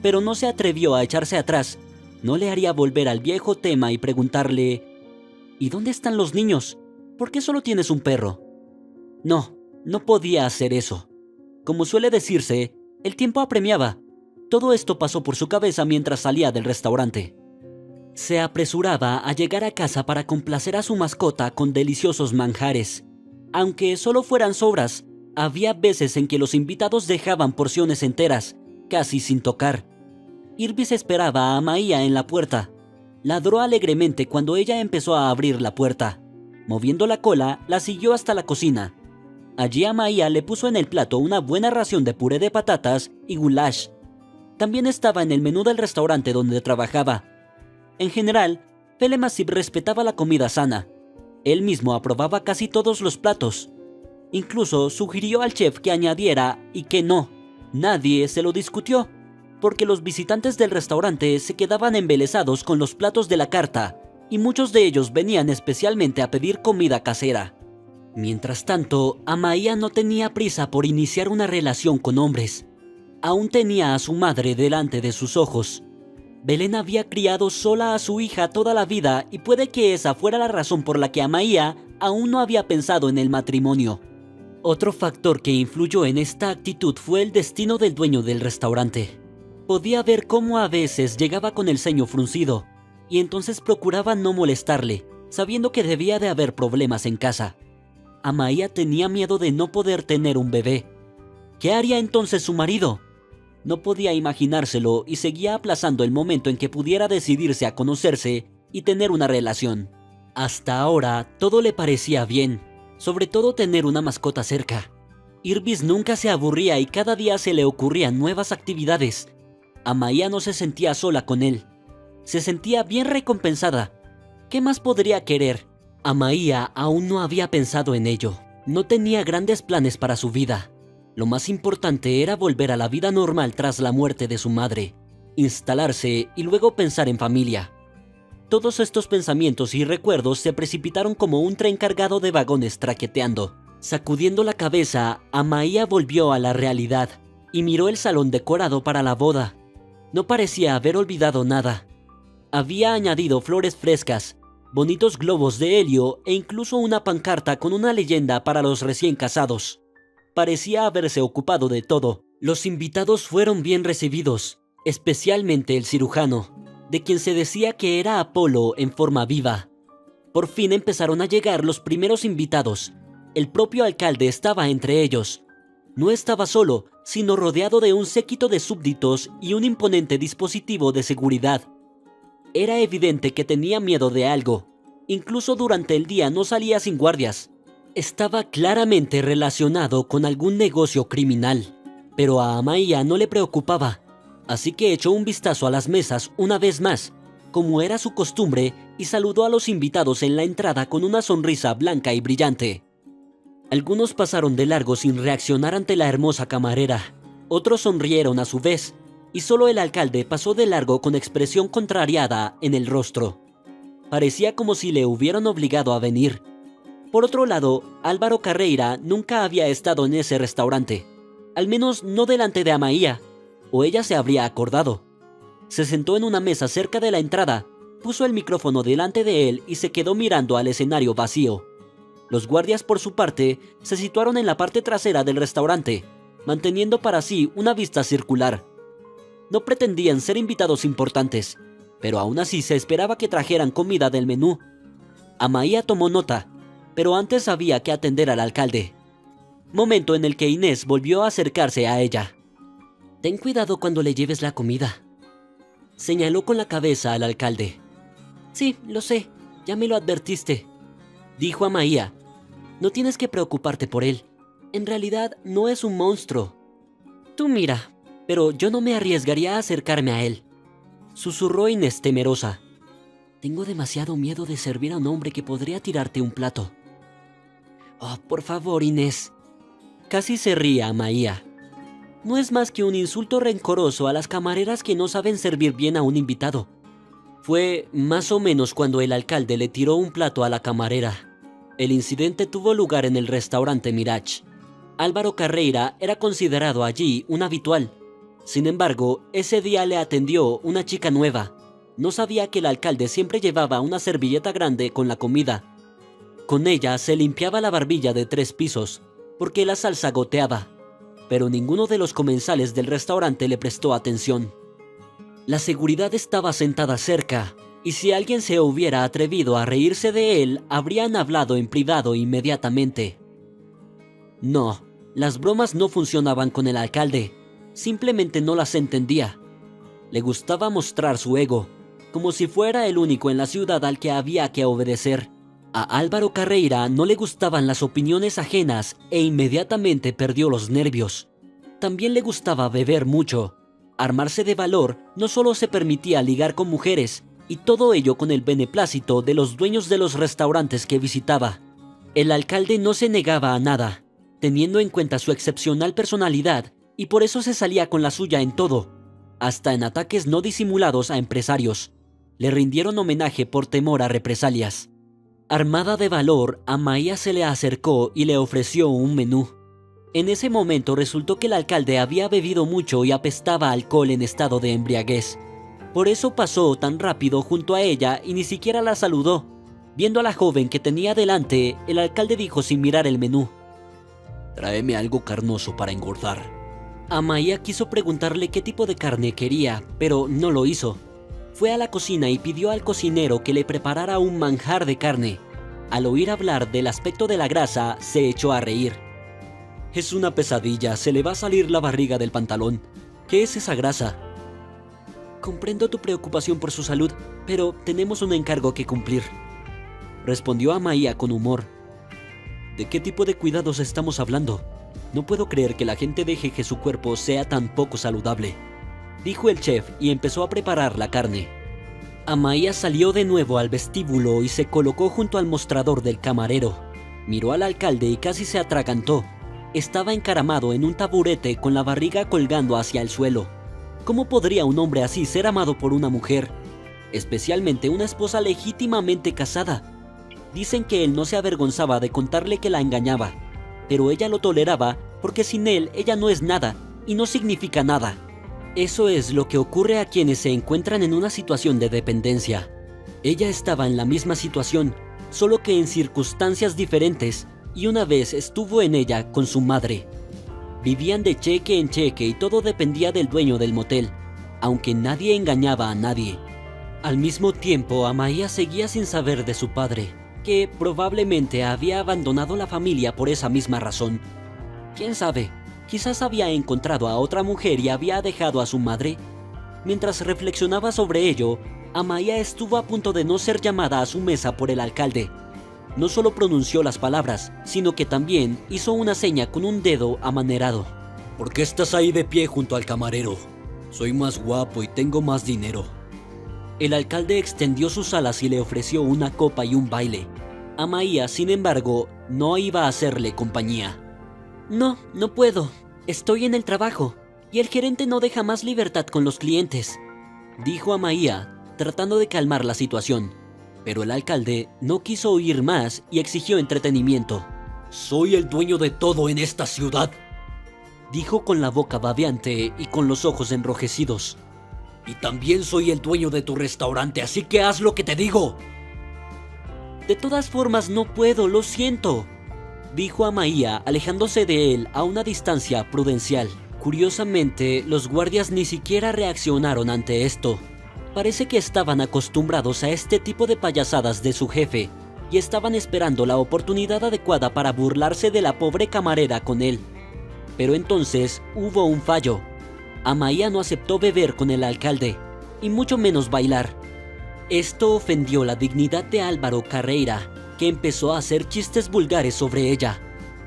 pero no se atrevió a echarse atrás. No le haría volver al viejo tema y preguntarle: «¿Y dónde están los niños? ¿Por qué solo tienes un perro?». No podía hacer eso. Como suele decirse, el tiempo apremiaba. Todo esto pasó por su cabeza mientras salía del restaurante. Se apresuraba a llegar a casa para complacer a su mascota con deliciosos manjares. Aunque solo fueran sobras, había veces en que los invitados dejaban porciones enteras, casi sin tocar. Irbis esperaba a Amaia en la puerta. Ladró alegremente cuando ella empezó a abrir la puerta. Moviendo la cola, la siguió hasta la cocina. Allí Amaia le puso en el plato una buena ración de puré de patatas y goulash. También estaba en el menú del restaurante donde trabajaba. En general, Fele Masip respetaba la comida sana. Él mismo aprobaba casi todos los platos. Incluso sugirió al chef que añadiera y que no. Nadie se lo discutió, porque los visitantes del restaurante se quedaban embelesados con los platos de la carta, y muchos de ellos venían especialmente a pedir comida casera. Mientras tanto, Amaia no tenía prisa por iniciar una relación con hombres. Aún tenía a su madre delante de sus ojos. Belén había criado sola a su hija toda la vida y puede que esa fuera la razón por la que Amaia aún no había pensado en el matrimonio. Otro factor que influyó en esta actitud fue el destino del dueño del restaurante. Podía ver cómo a veces llegaba con el ceño fruncido, y entonces procuraba no molestarle, sabiendo que debía de haber problemas en casa. Amaia tenía miedo de no poder tener un bebé. ¿Qué haría entonces su marido? No podía imaginárselo y seguía aplazando el momento en que pudiera decidirse a conocerse y tener una relación. Hasta ahora todo le parecía bien, sobre todo tener una mascota cerca. Irbis nunca se aburría y cada día se le ocurrían nuevas actividades. Amaia no se sentía sola con él. Se sentía bien recompensada. ¿Qué más podría querer? Amaia aún no había pensado en ello. No tenía grandes planes para su vida. Lo más importante era volver a la vida normal tras la muerte de su madre, instalarse y luego pensar en familia. Todos estos pensamientos y recuerdos se precipitaron como un tren cargado de vagones traqueteando. Sacudiendo la cabeza, Amaia volvió a la realidad y miró el salón decorado para la boda. No parecía haber olvidado nada. Había añadido flores frescas, bonitos globos de helio e incluso una pancarta con una leyenda para los recién casados. Parecía haberse ocupado de todo. Los invitados fueron bien recibidos, especialmente el cirujano, de quien se decía que era Apolo en forma viva. Por fin empezaron a llegar los primeros invitados. El propio alcalde estaba entre ellos. No estaba solo, sino rodeado de un séquito de súbditos y un imponente dispositivo de seguridad. Era evidente que tenía miedo de algo. Incluso durante el día no salía sin guardias. Estaba claramente relacionado con algún negocio criminal. Pero a Amaia no le preocupaba. Así que echó un vistazo a las mesas una vez más, como era su costumbre, y saludó a los invitados en la entrada con una sonrisa blanca y brillante. Algunos pasaron de largo sin reaccionar ante la hermosa camarera. Otros sonrieron a su vez, y solo el alcalde pasó de largo con expresión contrariada en el rostro. Parecía como si le hubieran obligado a venir. Por otro lado, Álvaro Carreira nunca había estado en ese restaurante, al menos no delante de Amaia, o ella se habría acordado. Se sentó en una mesa cerca de la entrada, puso el micrófono delante de él y se quedó mirando al escenario vacío. Los guardias, por su parte, se situaron en la parte trasera del restaurante, manteniendo para sí una vista circular. No pretendían ser invitados importantes, pero aún así se esperaba que trajeran comida del menú. Amaia tomó nota, pero antes había que atender al alcalde. Momento en el que Inés volvió a acercarse a ella. «Ten cuidado cuando le lleves la comida», señaló con la cabeza al alcalde. «Sí, lo sé, ya me lo advertiste», dijo Amaia. «No tienes que preocuparte por él. En realidad no es un monstruo. Tú mira, pero yo no me arriesgaría a acercarme a él», susurró Inés temerosa. «Tengo demasiado miedo de servir a un hombre que podría tirarte un plato». «Oh, por favor, Inés», casi se ría Amaia. No es más que un insulto rencoroso a las camareras que no saben servir bien a un invitado. Fue más o menos cuando el alcalde le tiró un plato a la camarera. El incidente tuvo lugar en el restaurante Mirage. Álvaro Carreira era considerado allí un habitual. Sin embargo, ese día le atendió una chica nueva. No sabía que el alcalde siempre llevaba una servilleta grande con la comida. Con ella se limpiaba la barbilla de 3 pisos, porque la salsa goteaba. Pero ninguno de los comensales del restaurante le prestó atención. La seguridad estaba sentada cerca, y si alguien se hubiera atrevido a reírse de él, habrían hablado en privado inmediatamente. No, las bromas no funcionaban con el alcalde, simplemente no las entendía. Le gustaba mostrar su ego, como si fuera el único en la ciudad al que había que obedecer. A Álvaro Carreira no le gustaban las opiniones ajenas e inmediatamente perdió los nervios. También le gustaba beber mucho. Armarse de valor no solo se permitía ligar con mujeres, y todo ello con el beneplácito de los dueños de los restaurantes que visitaba. El alcalde no se negaba a nada, teniendo en cuenta su excepcional personalidad, y por eso se salía con la suya en todo, hasta en ataques no disimulados a empresarios. Le rindieron homenaje por temor a represalias. Armada de valor, Amaia se le acercó y le ofreció un menú. En ese momento resultó que el alcalde había bebido mucho y apestaba a alcohol en estado de embriaguez. Por eso pasó tan rápido junto a ella y ni siquiera la saludó. Viendo a la joven que tenía delante, el alcalde dijo sin mirar el menú: «Tráeme algo carnoso para engordar». Amaya quiso preguntarle qué tipo de carne quería, pero no lo hizo. Fue a la cocina y pidió al cocinero que le preparara un manjar de carne. Al oír hablar del aspecto de la grasa, se echó a reír. «Es una pesadilla, se le va a salir la barriga del pantalón. ¿Qué es esa grasa?» «Comprendo tu preocupación por su salud, pero tenemos un encargo que cumplir», respondió Amaya con humor. «¿De qué tipo de cuidados estamos hablando? No puedo creer que la gente deje que su cuerpo sea tan poco saludable», dijo el chef y empezó a preparar la carne. Amaya salió de nuevo al vestíbulo y se colocó junto al mostrador del camarero. Miró al alcalde y casi se atragantó. Estaba encaramado en un taburete con la barriga colgando hacia el suelo. ¿Cómo podría un hombre así ser amado por una mujer? Especialmente una esposa legítimamente casada. Dicen que él no se avergonzaba de contarle que la engañaba, pero ella lo toleraba porque sin él ella no es nada y no significa nada. Eso es lo que ocurre a quienes se encuentran en una situación de dependencia. Ella estaba en la misma situación, solo que en circunstancias diferentes, y una vez estuvo en ella con su madre. Vivían de cheque en cheque y todo dependía del dueño del motel, aunque nadie engañaba a nadie. Al mismo tiempo, Amaya seguía sin saber de su padre, que probablemente había abandonado la familia por esa misma razón. ¿Quién sabe? Quizás había encontrado a otra mujer y había dejado a su madre. Mientras reflexionaba sobre ello, Amaya estuvo a punto de no ser llamada a su mesa por el alcalde. No solo pronunció las palabras, sino que también hizo una seña con un dedo amanerado. «¿Por qué estás ahí de pie junto al camarero? Soy más guapo y tengo más dinero». El alcalde extendió sus alas y le ofreció una copa y un baile. Amaya, sin embargo, no iba a hacerle compañía. «No, no puedo. Estoy en el trabajo, y el gerente no deja más libertad con los clientes», dijo Amaya, tratando de calmar la situación. Pero el alcalde no quiso oír más y exigió entretenimiento. «Soy el dueño de todo en esta ciudad», dijo con la boca babeante y con los ojos enrojecidos. «Y también soy el dueño de tu restaurante, así que haz lo que te digo». «De todas formas no puedo, lo siento», dijo Amaya, alejándose de él a una distancia prudencial. Curiosamente, los guardias ni siquiera reaccionaron ante esto. Parece que estaban acostumbrados a este tipo de payasadas de su jefe, y estaban esperando la oportunidad adecuada para burlarse de la pobre camarera con él. Pero entonces hubo un fallo. Amaya no aceptó beber con el alcalde, y mucho menos bailar. Esto ofendió la dignidad de Álvaro Carreira, que empezó a hacer chistes vulgares sobre ella.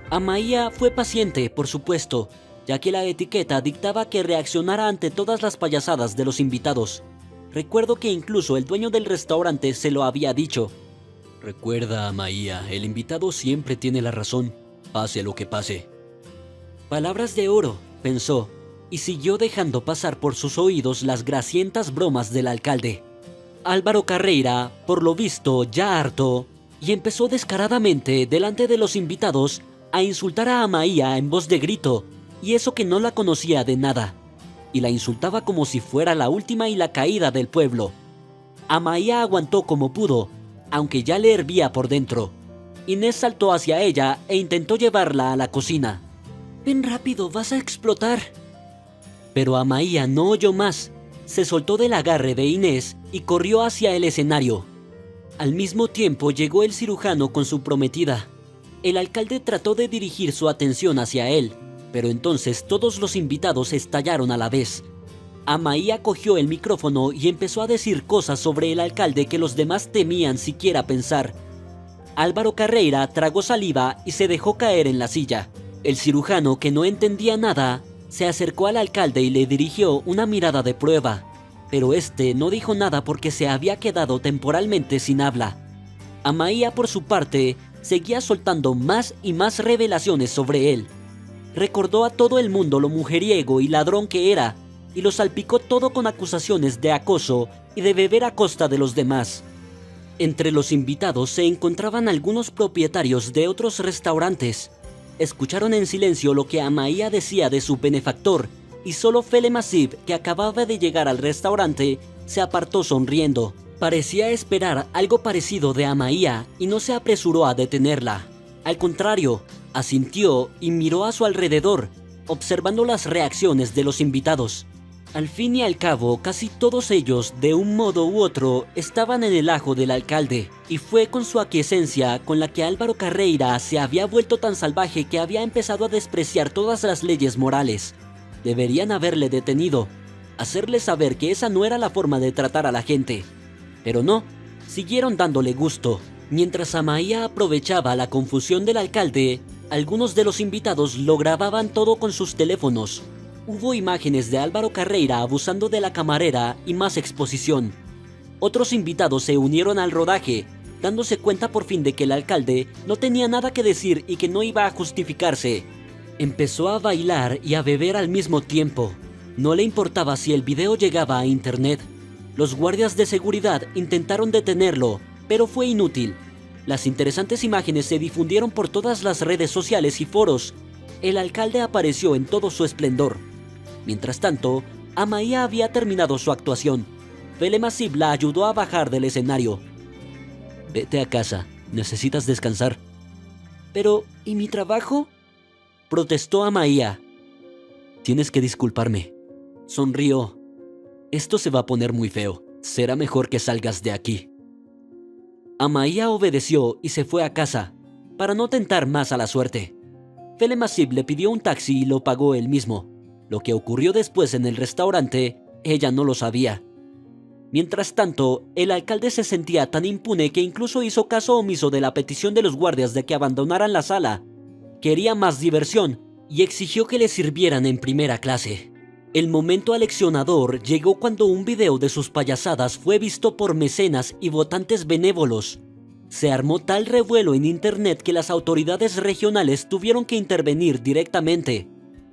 Amaya fue paciente, por supuesto, ya que la etiqueta dictaba que reaccionara ante todas las payasadas de los invitados. Recuerdo que incluso el dueño del restaurante se lo había dicho. «Recuerda, Amaya, el invitado siempre tiene la razón, pase lo que pase». Palabras de oro, pensó, y siguió dejando pasar por sus oídos las grasientas bromas del alcalde. Álvaro Carreira, por lo visto ya harto, y empezó descaradamente delante de los invitados a insultar a Amaya en voz de grito, y eso que no la conocía de nada, y la insultaba como si fuera la última y la caída del pueblo. Amaya aguantó como pudo, aunque ya le hervía por dentro. Inés saltó hacia ella e intentó llevarla a la cocina. «Ven rápido, vas a explotar». Pero Amaya no oyó más, se soltó del agarre de Inés y corrió hacia el escenario. Al mismo tiempo llegó el cirujano con su prometida. El alcalde trató de dirigir su atención hacia él, pero entonces todos los invitados estallaron a la vez. Amaya cogió el micrófono y empezó a decir cosas sobre el alcalde que los demás temían siquiera pensar. Álvaro Carreira tragó saliva y se dejó caer en la silla. El cirujano, que no entendía nada, se acercó al alcalde y le dirigió una mirada de prueba, pero este no dijo nada porque se había quedado temporalmente sin habla. Amaya, por su parte, seguía soltando más y más revelaciones sobre él. Recordó a todo el mundo lo mujeriego y ladrón que era, y lo salpicó todo con acusaciones de acoso y de beber a costa de los demás. Entre los invitados se encontraban algunos propietarios de otros restaurantes. escucharon en silencio lo que Amaia decía de su benefactor, y solo Fele Masib, que acababa de llegar al restaurante, se apartó sonriendo. Parecía esperar algo parecido de Amaia y no se apresuró a detenerla. Al contrario, asintió y miró a su alrededor, observando las reacciones de los invitados. Al fin y al cabo, casi todos ellos, de un modo u otro, estaban en el ajo del alcalde, y fue con su aquiescencia con la que Álvaro Carreira se había vuelto tan salvaje que había empezado a despreciar todas las leyes morales. Deberían haberle detenido, hacerle saber que esa no era la forma de tratar a la gente. Pero no, siguieron dándole gusto. Mientras Amaia aprovechaba la confusión del alcalde, algunos de los invitados lo grababan todo con sus teléfonos. Hubo imágenes de Álvaro Carreira abusando de la camarera y más exposición. Otros invitados se unieron al rodaje, dándose cuenta por fin de que el alcalde no tenía nada que decir y que no iba a justificarse. Empezó a bailar y a beber al mismo tiempo. No le importaba si el video llegaba a internet. Los guardias de seguridad intentaron detenerlo, pero fue inútil. Las interesantes imágenes se difundieron por todas las redes sociales y foros. El alcalde apareció en todo su esplendor. Mientras tanto, Amaia había terminado su actuación. Fele Masib la ayudó a bajar del escenario. «Vete a casa, necesitas descansar». «Pero, ¿y mi trabajo?», protestó Amaia. «Tienes que disculparme». Sonrió. «Esto se va a poner muy feo. Será mejor que salgas de aquí». Amaia obedeció y se fue a casa, para no tentar más a la suerte. Fele Masib le pidió un taxi y lo pagó él mismo. Lo que ocurrió después en el restaurante, ella no lo sabía. Mientras tanto, el alcalde se sentía tan impune que incluso hizo caso omiso de la petición de los guardias de que abandonaran la sala. Quería más diversión y exigió que le sirvieran en primera clase. El momento aleccionador llegó cuando un video de sus payasadas fue visto por mecenas y votantes benévolos. Se armó tal revuelo en internet que las autoridades regionales tuvieron que intervenir directamente.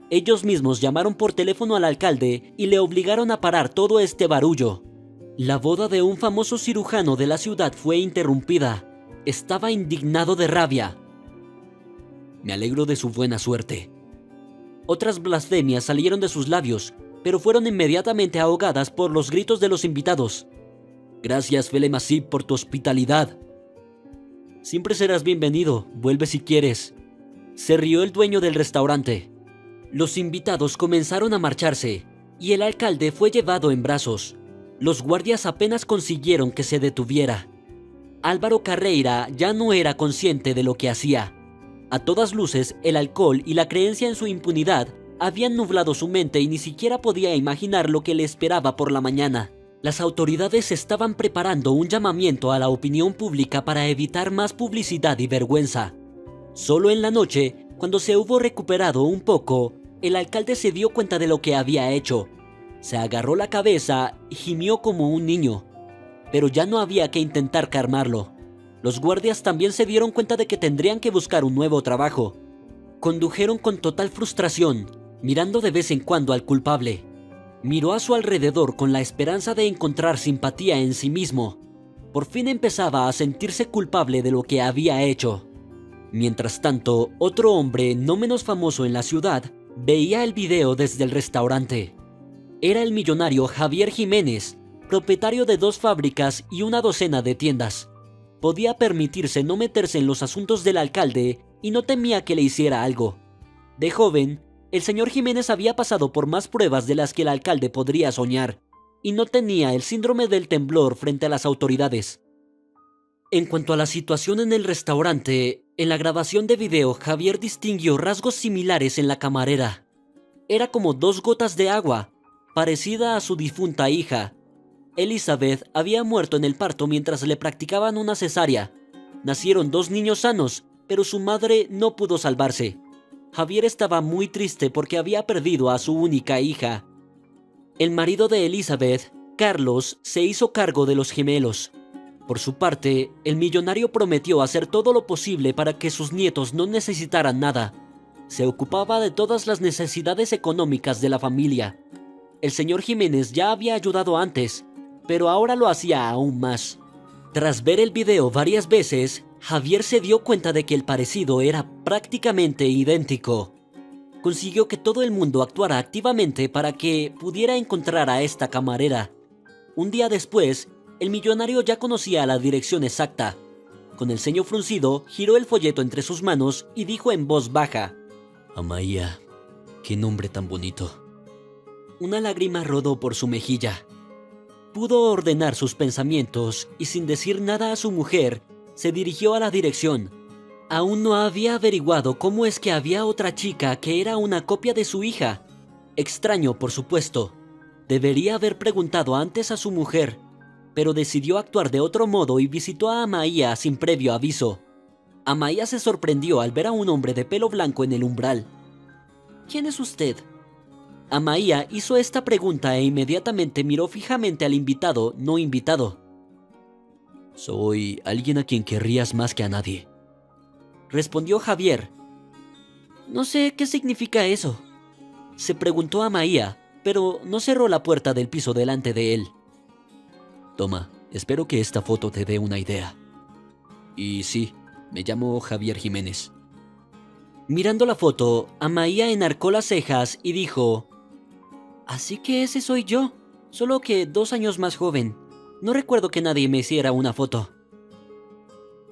Ellos mismos llamaron por teléfono al alcalde y le obligaron a parar todo este barullo. La boda de un famoso cirujano de la ciudad fue interrumpida. Estaba indignado de rabia. «Me alegro de su buena suerte». Otras blasfemias salieron de sus labios, pero fueron inmediatamente ahogadas por los gritos de los invitados. «Gracias, Fele Masib, por tu hospitalidad». «Siempre serás bienvenido, vuelve si quieres», se rió el dueño del restaurante. Los invitados comenzaron a marcharse, y el alcalde fue llevado en brazos. Los guardias apenas consiguieron que se detuviera. Álvaro Carreira ya no era consciente de lo que hacía. A todas luces, el alcohol y la creencia en su impunidad habían nublado su mente y ni siquiera podía imaginar lo que le esperaba por la mañana. Las autoridades estaban preparando un llamamiento a la opinión pública para evitar más publicidad y vergüenza. Solo en la noche, cuando se hubo recuperado un poco, el alcalde se dio cuenta de lo que había hecho. Se agarró la cabeza y gimió como un niño. Pero ya no había que intentar calmarlo. Los guardias también se dieron cuenta de que tendrían que buscar un nuevo trabajo. Condujeron con total frustración, mirando de vez en cuando al culpable. Miró a su alrededor con la esperanza de encontrar simpatía en sí mismo. Por fin empezaba a sentirse culpable de lo que había hecho. Mientras tanto, otro hombre no menos famoso en la ciudad veía el video desde el restaurante. Era el millonario Javier Jiménez, propietario de 2 fábricas y una docena de tiendas. Podía permitirse no meterse en los asuntos del alcalde y no temía que le hiciera algo. De joven, el señor Jiménez había pasado por más pruebas de las que el alcalde podría soñar, y no tenía el síndrome del temblor frente a las autoridades. En cuanto a la situación en el restaurante, en la grabación de video Javier distinguió rasgos similares en la camarera. Era como 2 gotas de agua, parecida a su difunta hija. Elizabeth había muerto en el parto mientras le practicaban una cesárea. Nacieron 2 niños sanos, pero su madre no pudo salvarse. Javier estaba muy triste porque había perdido a su única hija. El marido de Elizabeth, Carlos, se hizo cargo de los gemelos. Por su parte, el millonario prometió hacer todo lo posible para que sus nietos no necesitaran nada. Se ocupaba de todas las necesidades económicas de la familia. El señor Jiménez ya había ayudado antes, pero ahora lo hacía aún más. Tras ver el video varias veces, Javier se dio cuenta de que el parecido era prácticamente idéntico. Consiguió que todo el mundo actuara activamente para que pudiera encontrar a esta camarera. Un día después, el millonario ya conocía la dirección exacta. Con el ceño fruncido, giró el folleto entre sus manos y dijo en voz baja: Amaya, qué nombre tan bonito. Una lágrima rodó por su mejilla. Pudo ordenar sus pensamientos y, sin decir nada a su mujer, se dirigió a la dirección. Aún no había averiguado cómo es que había otra chica que era una copia de su hija. Extraño, por supuesto. Debería haber preguntado antes a su mujer, pero decidió actuar de otro modo y visitó a Amaya sin previo aviso. Amaya se sorprendió al ver a un hombre de pelo blanco en el umbral. ¿Quién es usted? Amaya hizo esta pregunta e inmediatamente miró fijamente al invitado no invitado. Soy alguien a quien querrías más que a nadie, respondió Javier. No sé qué significa eso, se preguntó Amaya, pero no cerró la puerta del piso delante de él. Toma, espero que esta foto te dé una idea. Y sí, me llamo Javier Jiménez. Mirando la foto, Amaya enarcó las cejas y dijo: Así que ese soy yo, solo que 2 años más joven. No recuerdo que nadie me hiciera una foto.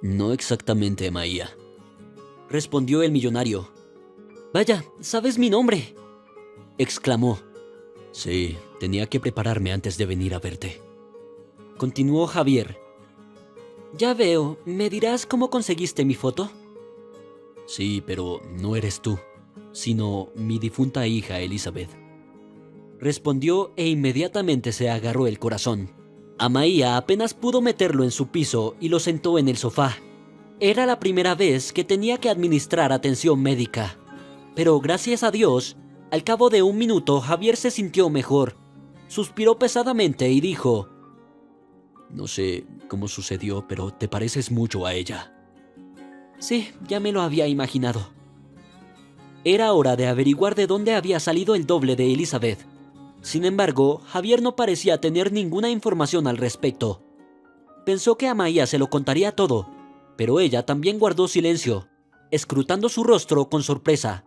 No exactamente, Amaya, respondió el millonario. Vaya, ¿sabes mi nombre?, exclamó. Sí, tenía que prepararme antes de venir a verte, continuó Javier. Ya veo, ¿me dirás cómo conseguiste mi foto? Sí, pero no eres tú, sino mi difunta hija Elizabeth, respondió e inmediatamente se agarró el corazón. Amaya apenas pudo meterlo en su piso y lo sentó en el sofá. Era la primera vez que tenía que administrar atención médica. Pero gracias a Dios, al cabo de 1 minuto Javier se sintió mejor. Suspiró pesadamente y dijo: No sé cómo sucedió, pero te pareces mucho a ella. Sí, ya me lo había imaginado. Era hora de averiguar de dónde había salido el doble de Elizabeth. Sin embargo, Javier no parecía tener ninguna información al respecto. Pensó que Amaya se lo contaría todo, pero ella también guardó silencio, escrutando su rostro con sorpresa.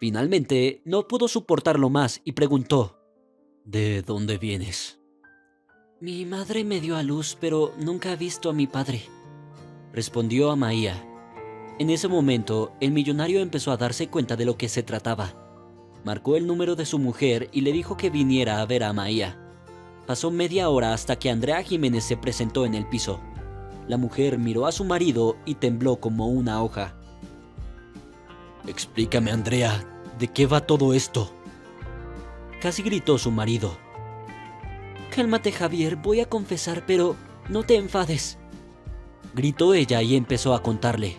Finalmente, no pudo soportarlo más y preguntó: ¿De dónde vienes? Mi madre me dio a luz, pero nunca he visto a mi padre, respondió Amaya. En ese momento, el millonario empezó a darse cuenta de lo que se trataba. Marcó el número de su mujer y le dijo que viniera a ver a Amaya. Pasó media hora hasta que Andrea Jiménez se presentó en el piso. La mujer miró a su marido y tembló como una hoja. Explícame, Andrea, ¿de qué va todo esto?, casi gritó su marido. Cálmate, Javier, voy a confesar, pero no te enfades, gritó ella y empezó a contarle.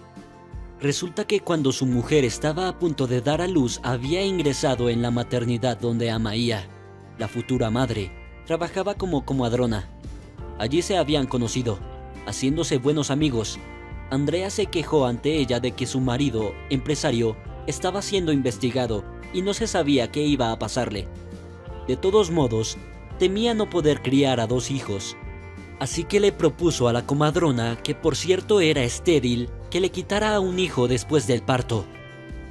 Resulta que cuando su mujer estaba a punto de dar a luz había ingresado en la maternidad donde Amaya, la futura madre, trabajaba como comadrona. Allí se habían conocido, haciéndose buenos amigos. Andrea se quejó ante ella de que su marido, empresario, estaba siendo investigado y no se sabía qué iba a pasarle. De todos modos, temía no poder criar a 2 hijos. Así que le propuso a la comadrona, que por cierto era estéril, que le quitara a un hijo después del parto.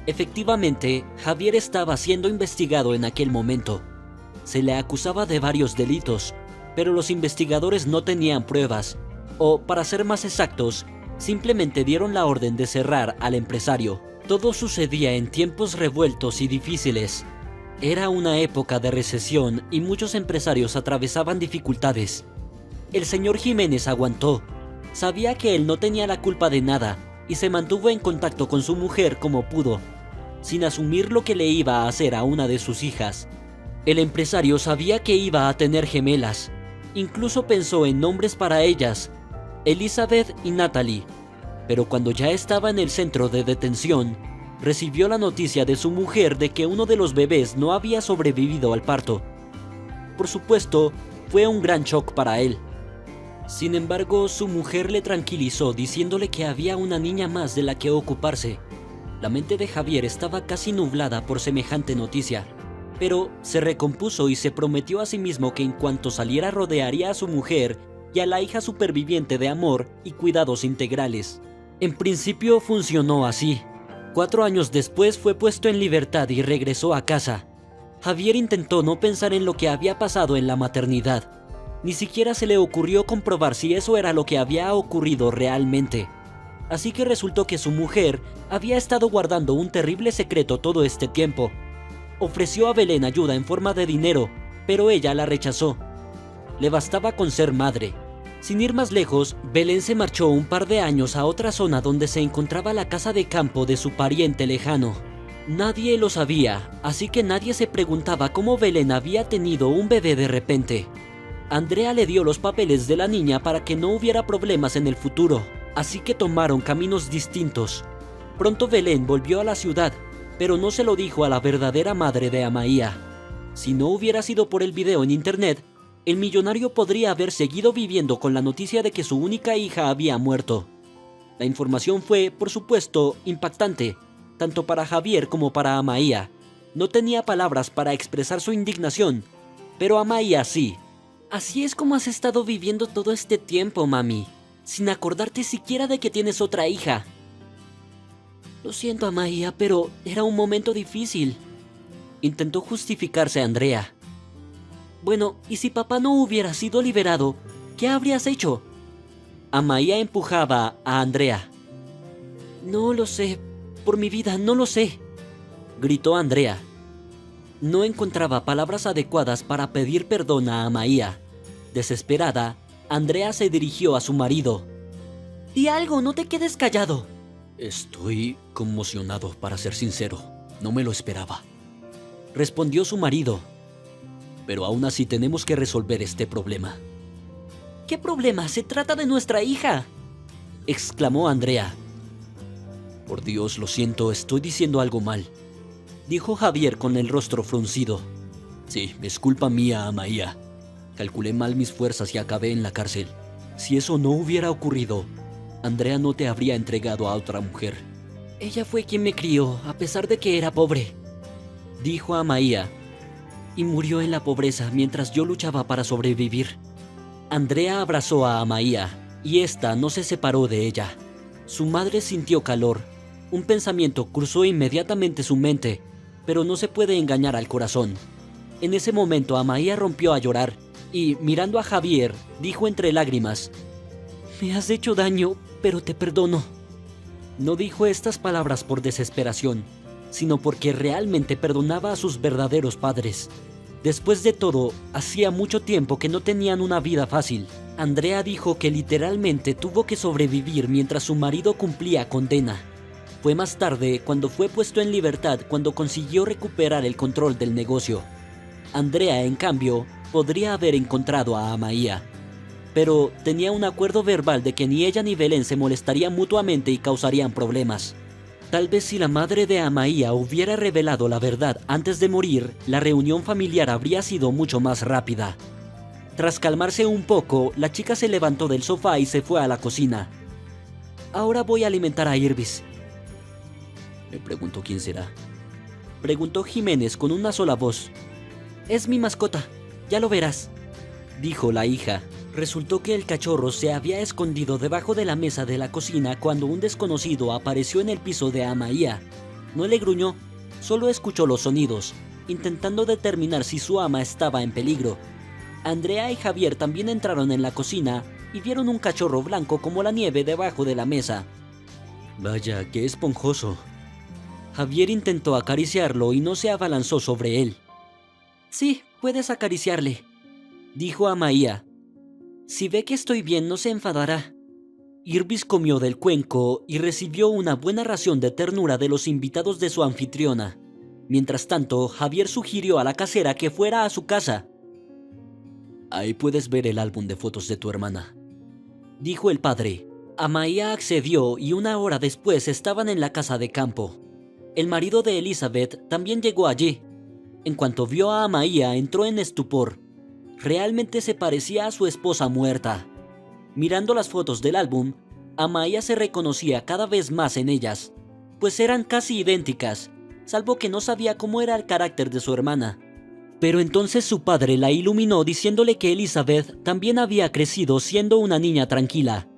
Efectivamente, Javier estaba siendo investigado en aquel momento. Se le acusaba de varios delitos, pero los investigadores no tenían pruebas, o, para ser más exactos, simplemente dieron la orden de cerrar al empresario. Todo sucedía en tiempos revueltos y difíciles. Era una época de recesión y muchos empresarios atravesaban dificultades. El señor Jiménez aguantó. Sabía que él no tenía la culpa de nada y se mantuvo en contacto con su mujer como pudo, sin asumir lo que le iba a hacer a una de sus hijas. El empresario sabía que iba a tener gemelas. Incluso pensó en nombres para ellas, Elizabeth y Natalie. Pero cuando ya estaba en el centro de detención, recibió la noticia de su mujer de que uno de los bebés no había sobrevivido al parto. Por supuesto, fue un gran shock para él. Sin embargo, su mujer le tranquilizó diciéndole que había una niña más de la que ocuparse. La mente de Javier estaba casi nublada por semejante noticia, pero se recompuso y se prometió a sí mismo que en cuanto saliera rodearía a su mujer y a la hija superviviente de amor y cuidados integrales. En principio funcionó así. 4 años después fue puesto en libertad y regresó a casa. Javier intentó no pensar en lo que había pasado en la maternidad. Ni siquiera se le ocurrió comprobar si eso era lo que había ocurrido realmente. Así que resultó que su mujer había estado guardando un terrible secreto todo este tiempo. Ofreció a Belén ayuda en forma de dinero, pero ella la rechazó. Le bastaba con ser madre. Sin ir más lejos, Belén se marchó un par de años a otra zona donde se encontraba la casa de campo de su pariente lejano. Nadie lo sabía, así que nadie se preguntaba cómo Belén había tenido un bebé de repente. Andrea le dio los papeles de la niña para que no hubiera problemas en el futuro, así que tomaron caminos distintos. Pronto Belén volvió a la ciudad, pero no se lo dijo a la verdadera madre de Amaia. Si no hubiera sido por el video en internet, el millonario podría haber seguido viviendo con la noticia de que su única hija había muerto. La información fue, por supuesto, impactante, tanto para Javier como para Amaia. No tenía palabras para expresar su indignación, pero Amaia sí. Así es como has estado viviendo todo este tiempo, mami, sin acordarte siquiera de que tienes otra hija. Lo siento, Amaia, pero era un momento difícil. Intentó justificarse Andrea. Bueno, ¿y si papá no hubiera sido liberado? ¿Qué habrías hecho? Amaia empujaba a Andrea. No lo sé, por mi vida, no lo sé, gritó Andrea. No encontraba palabras adecuadas para pedir perdón a Amaia. Desesperada, Andrea se dirigió a su marido. Di algo, no te quedes callado. Estoy conmocionado, para ser sincero. No me lo esperaba, respondió su marido. Pero aún así tenemos que resolver este problema. ¿Qué problema? Se trata de nuestra hija, exclamó Andrea. Por Dios, lo siento, estoy diciendo algo mal, dijo Javier con el rostro fruncido. Sí, es culpa mía, Amaia. Calculé mal mis fuerzas y acabé en la cárcel. Si eso no hubiera ocurrido, Andrea no te habría entregado a otra mujer. Ella fue quien me crió, a pesar de que era pobre, dijo Amaia. Y murió en la pobreza mientras yo luchaba para sobrevivir. Andrea abrazó a Amaia y ésta no se separó de ella. Su madre sintió calor. Un pensamiento cruzó inmediatamente su mente, pero no se puede engañar al corazón. En ese momento Amaia rompió a llorar y, mirando a Javier, dijo entre lágrimas: «Me has hecho daño, pero te perdono». No dijo estas palabras por desesperación, sino porque realmente perdonaba a sus verdaderos padres. Después de todo, hacía mucho tiempo que no tenían una vida fácil. Andrea dijo que literalmente tuvo que sobrevivir mientras su marido cumplía condena. Fue más tarde, cuando fue puesto en libertad, cuando consiguió recuperar el control del negocio. Andrea, en cambio, podría haber encontrado a Amaia, pero tenía un acuerdo verbal de que ni ella ni Belén se molestarían mutuamente y causarían problemas. Tal vez si la madre de Amaia hubiera revelado la verdad antes de morir, la reunión familiar habría sido mucho más rápida. Tras calmarse un poco, la chica se levantó del sofá y se fue a la cocina. Ahora voy a alimentar a Irbis. Me pregunto quién será, preguntó Jiménez con una sola voz. Es mi mascota, ya lo verás, dijo la hija. Resultó que el cachorro se había escondido debajo de la mesa de la cocina cuando un desconocido apareció en el piso de Amaia. No le gruñó, solo escuchó los sonidos, intentando determinar si su ama estaba en peligro. Andrea y Javier también entraron en la cocina y vieron un cachorro blanco como la nieve debajo de la mesa. Vaya, qué esponjoso. Javier intentó acariciarlo y no se abalanzó sobre él. Sí, puedes acariciarle, dijo Amaia. Si ve que estoy bien, no se enfadará. Irbis comió del cuenco y recibió una buena ración de ternura de los invitados de su anfitriona. Mientras tanto, Javier sugirió a la casera que fuera a su casa. Ahí puedes ver el álbum de fotos de tu hermana, dijo el padre. Amaia accedió y una hora después estaban en la casa de campo. El marido de Elizabeth también llegó allí. En cuanto vio a Amaia, entró en estupor. Realmente se parecía a su esposa muerta. Mirando las fotos del álbum, Amaia se reconocía cada vez más en ellas, pues eran casi idénticas, salvo que no sabía cómo era el carácter de su hermana. Pero entonces su padre la iluminó diciéndole que Elizabeth también había crecido siendo una niña tranquila.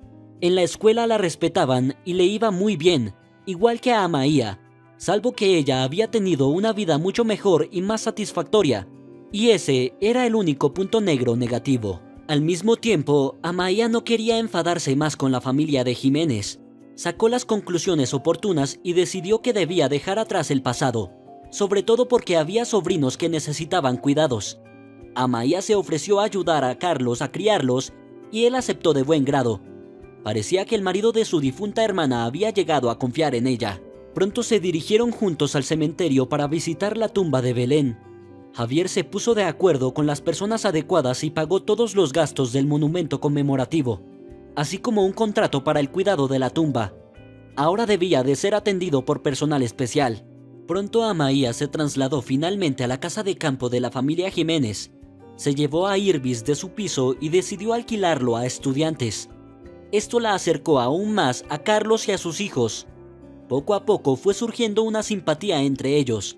En la escuela la respetaban y le iba muy bien, igual que a Amaia, salvo que ella había tenido una vida mucho mejor y más satisfactoria, y ese era el único punto negro negativo. Al mismo tiempo, Amaia no quería enfadarse más con la familia de Jiménez. Sacó las conclusiones oportunas y decidió que debía dejar atrás el pasado, sobre todo porque había sobrinos que necesitaban cuidados. Amaia se ofreció a ayudar a Carlos a criarlos y él aceptó de buen grado. Parecía que el marido de su difunta hermana había llegado a confiar en ella. Pronto se dirigieron juntos al cementerio para visitar la tumba de Belén. Javier se puso de acuerdo con las personas adecuadas y pagó todos los gastos del monumento conmemorativo, así como un contrato para el cuidado de la tumba. Ahora debía de ser atendido por personal especial. Pronto Amaia se trasladó finalmente a la casa de campo de la familia Jiménez. Se llevó a Irvis de su piso y decidió alquilarlo a estudiantes. Esto la acercó aún más a Carlos y a sus hijos. Poco a poco fue surgiendo una simpatía entre ellos.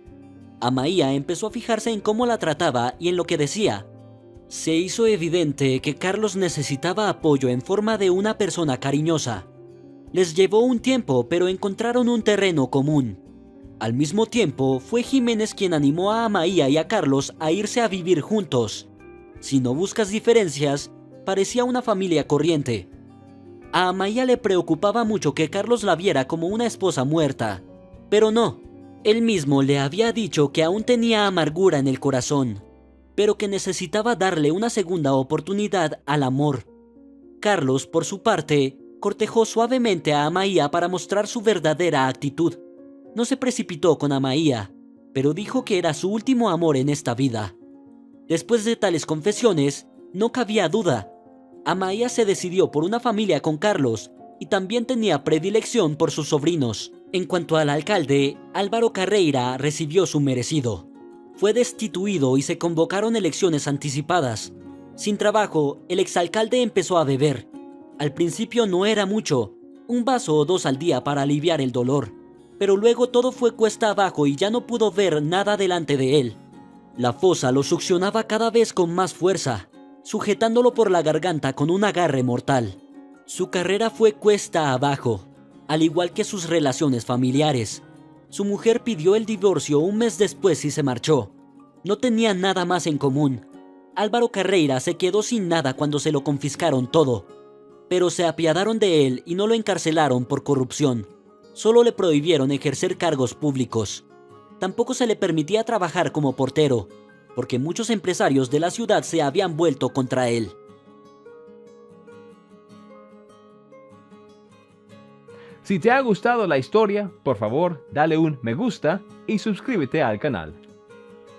Amaia empezó a fijarse en cómo la trataba y en lo que decía. Se hizo evidente que Carlos necesitaba apoyo en forma de una persona cariñosa. Les llevó un tiempo, pero encontraron un terreno común. Al mismo tiempo, fue Jiménez quien animó a Amaia y a Carlos a irse a vivir juntos. Si no buscas diferencias, parecía una familia corriente. A Amaia le preocupaba mucho que Carlos la viera como una esposa muerta, pero no. Él mismo le había dicho que aún tenía amargura en el corazón, pero que necesitaba darle una segunda oportunidad al amor. Carlos, por su parte, cortejó suavemente a Amaia para mostrar su verdadera actitud. No se precipitó con Amaia, pero dijo que era su último amor en esta vida. Después de tales confesiones, no cabía duda. Amaia se decidió por una familia con Carlos y también tenía predilección por sus sobrinos. En cuanto al alcalde, Álvaro Carreira recibió su merecido. Fue destituido y se convocaron elecciones anticipadas. Sin trabajo, el exalcalde empezó a beber. Al principio no era mucho, un vaso o dos al día para aliviar el dolor, pero luego todo fue cuesta abajo y ya no pudo ver nada delante de él. La fosa lo succionaba cada vez con más fuerza, sujetándolo por la garganta con un agarre mortal. Su carrera fue cuesta abajo, al igual que sus relaciones familiares. Su mujer pidió el divorcio un mes después y se marchó. No tenían nada más en común. Álvaro Carreira se quedó sin nada cuando se lo confiscaron todo, pero se apiadaron de él y no lo encarcelaron por corrupción. Solo le prohibieron ejercer cargos públicos. Tampoco se le permitía trabajar como portero, porque muchos empresarios de la ciudad se habían vuelto contra él. Si te ha gustado la historia, por favor, dale un me gusta y suscríbete al canal.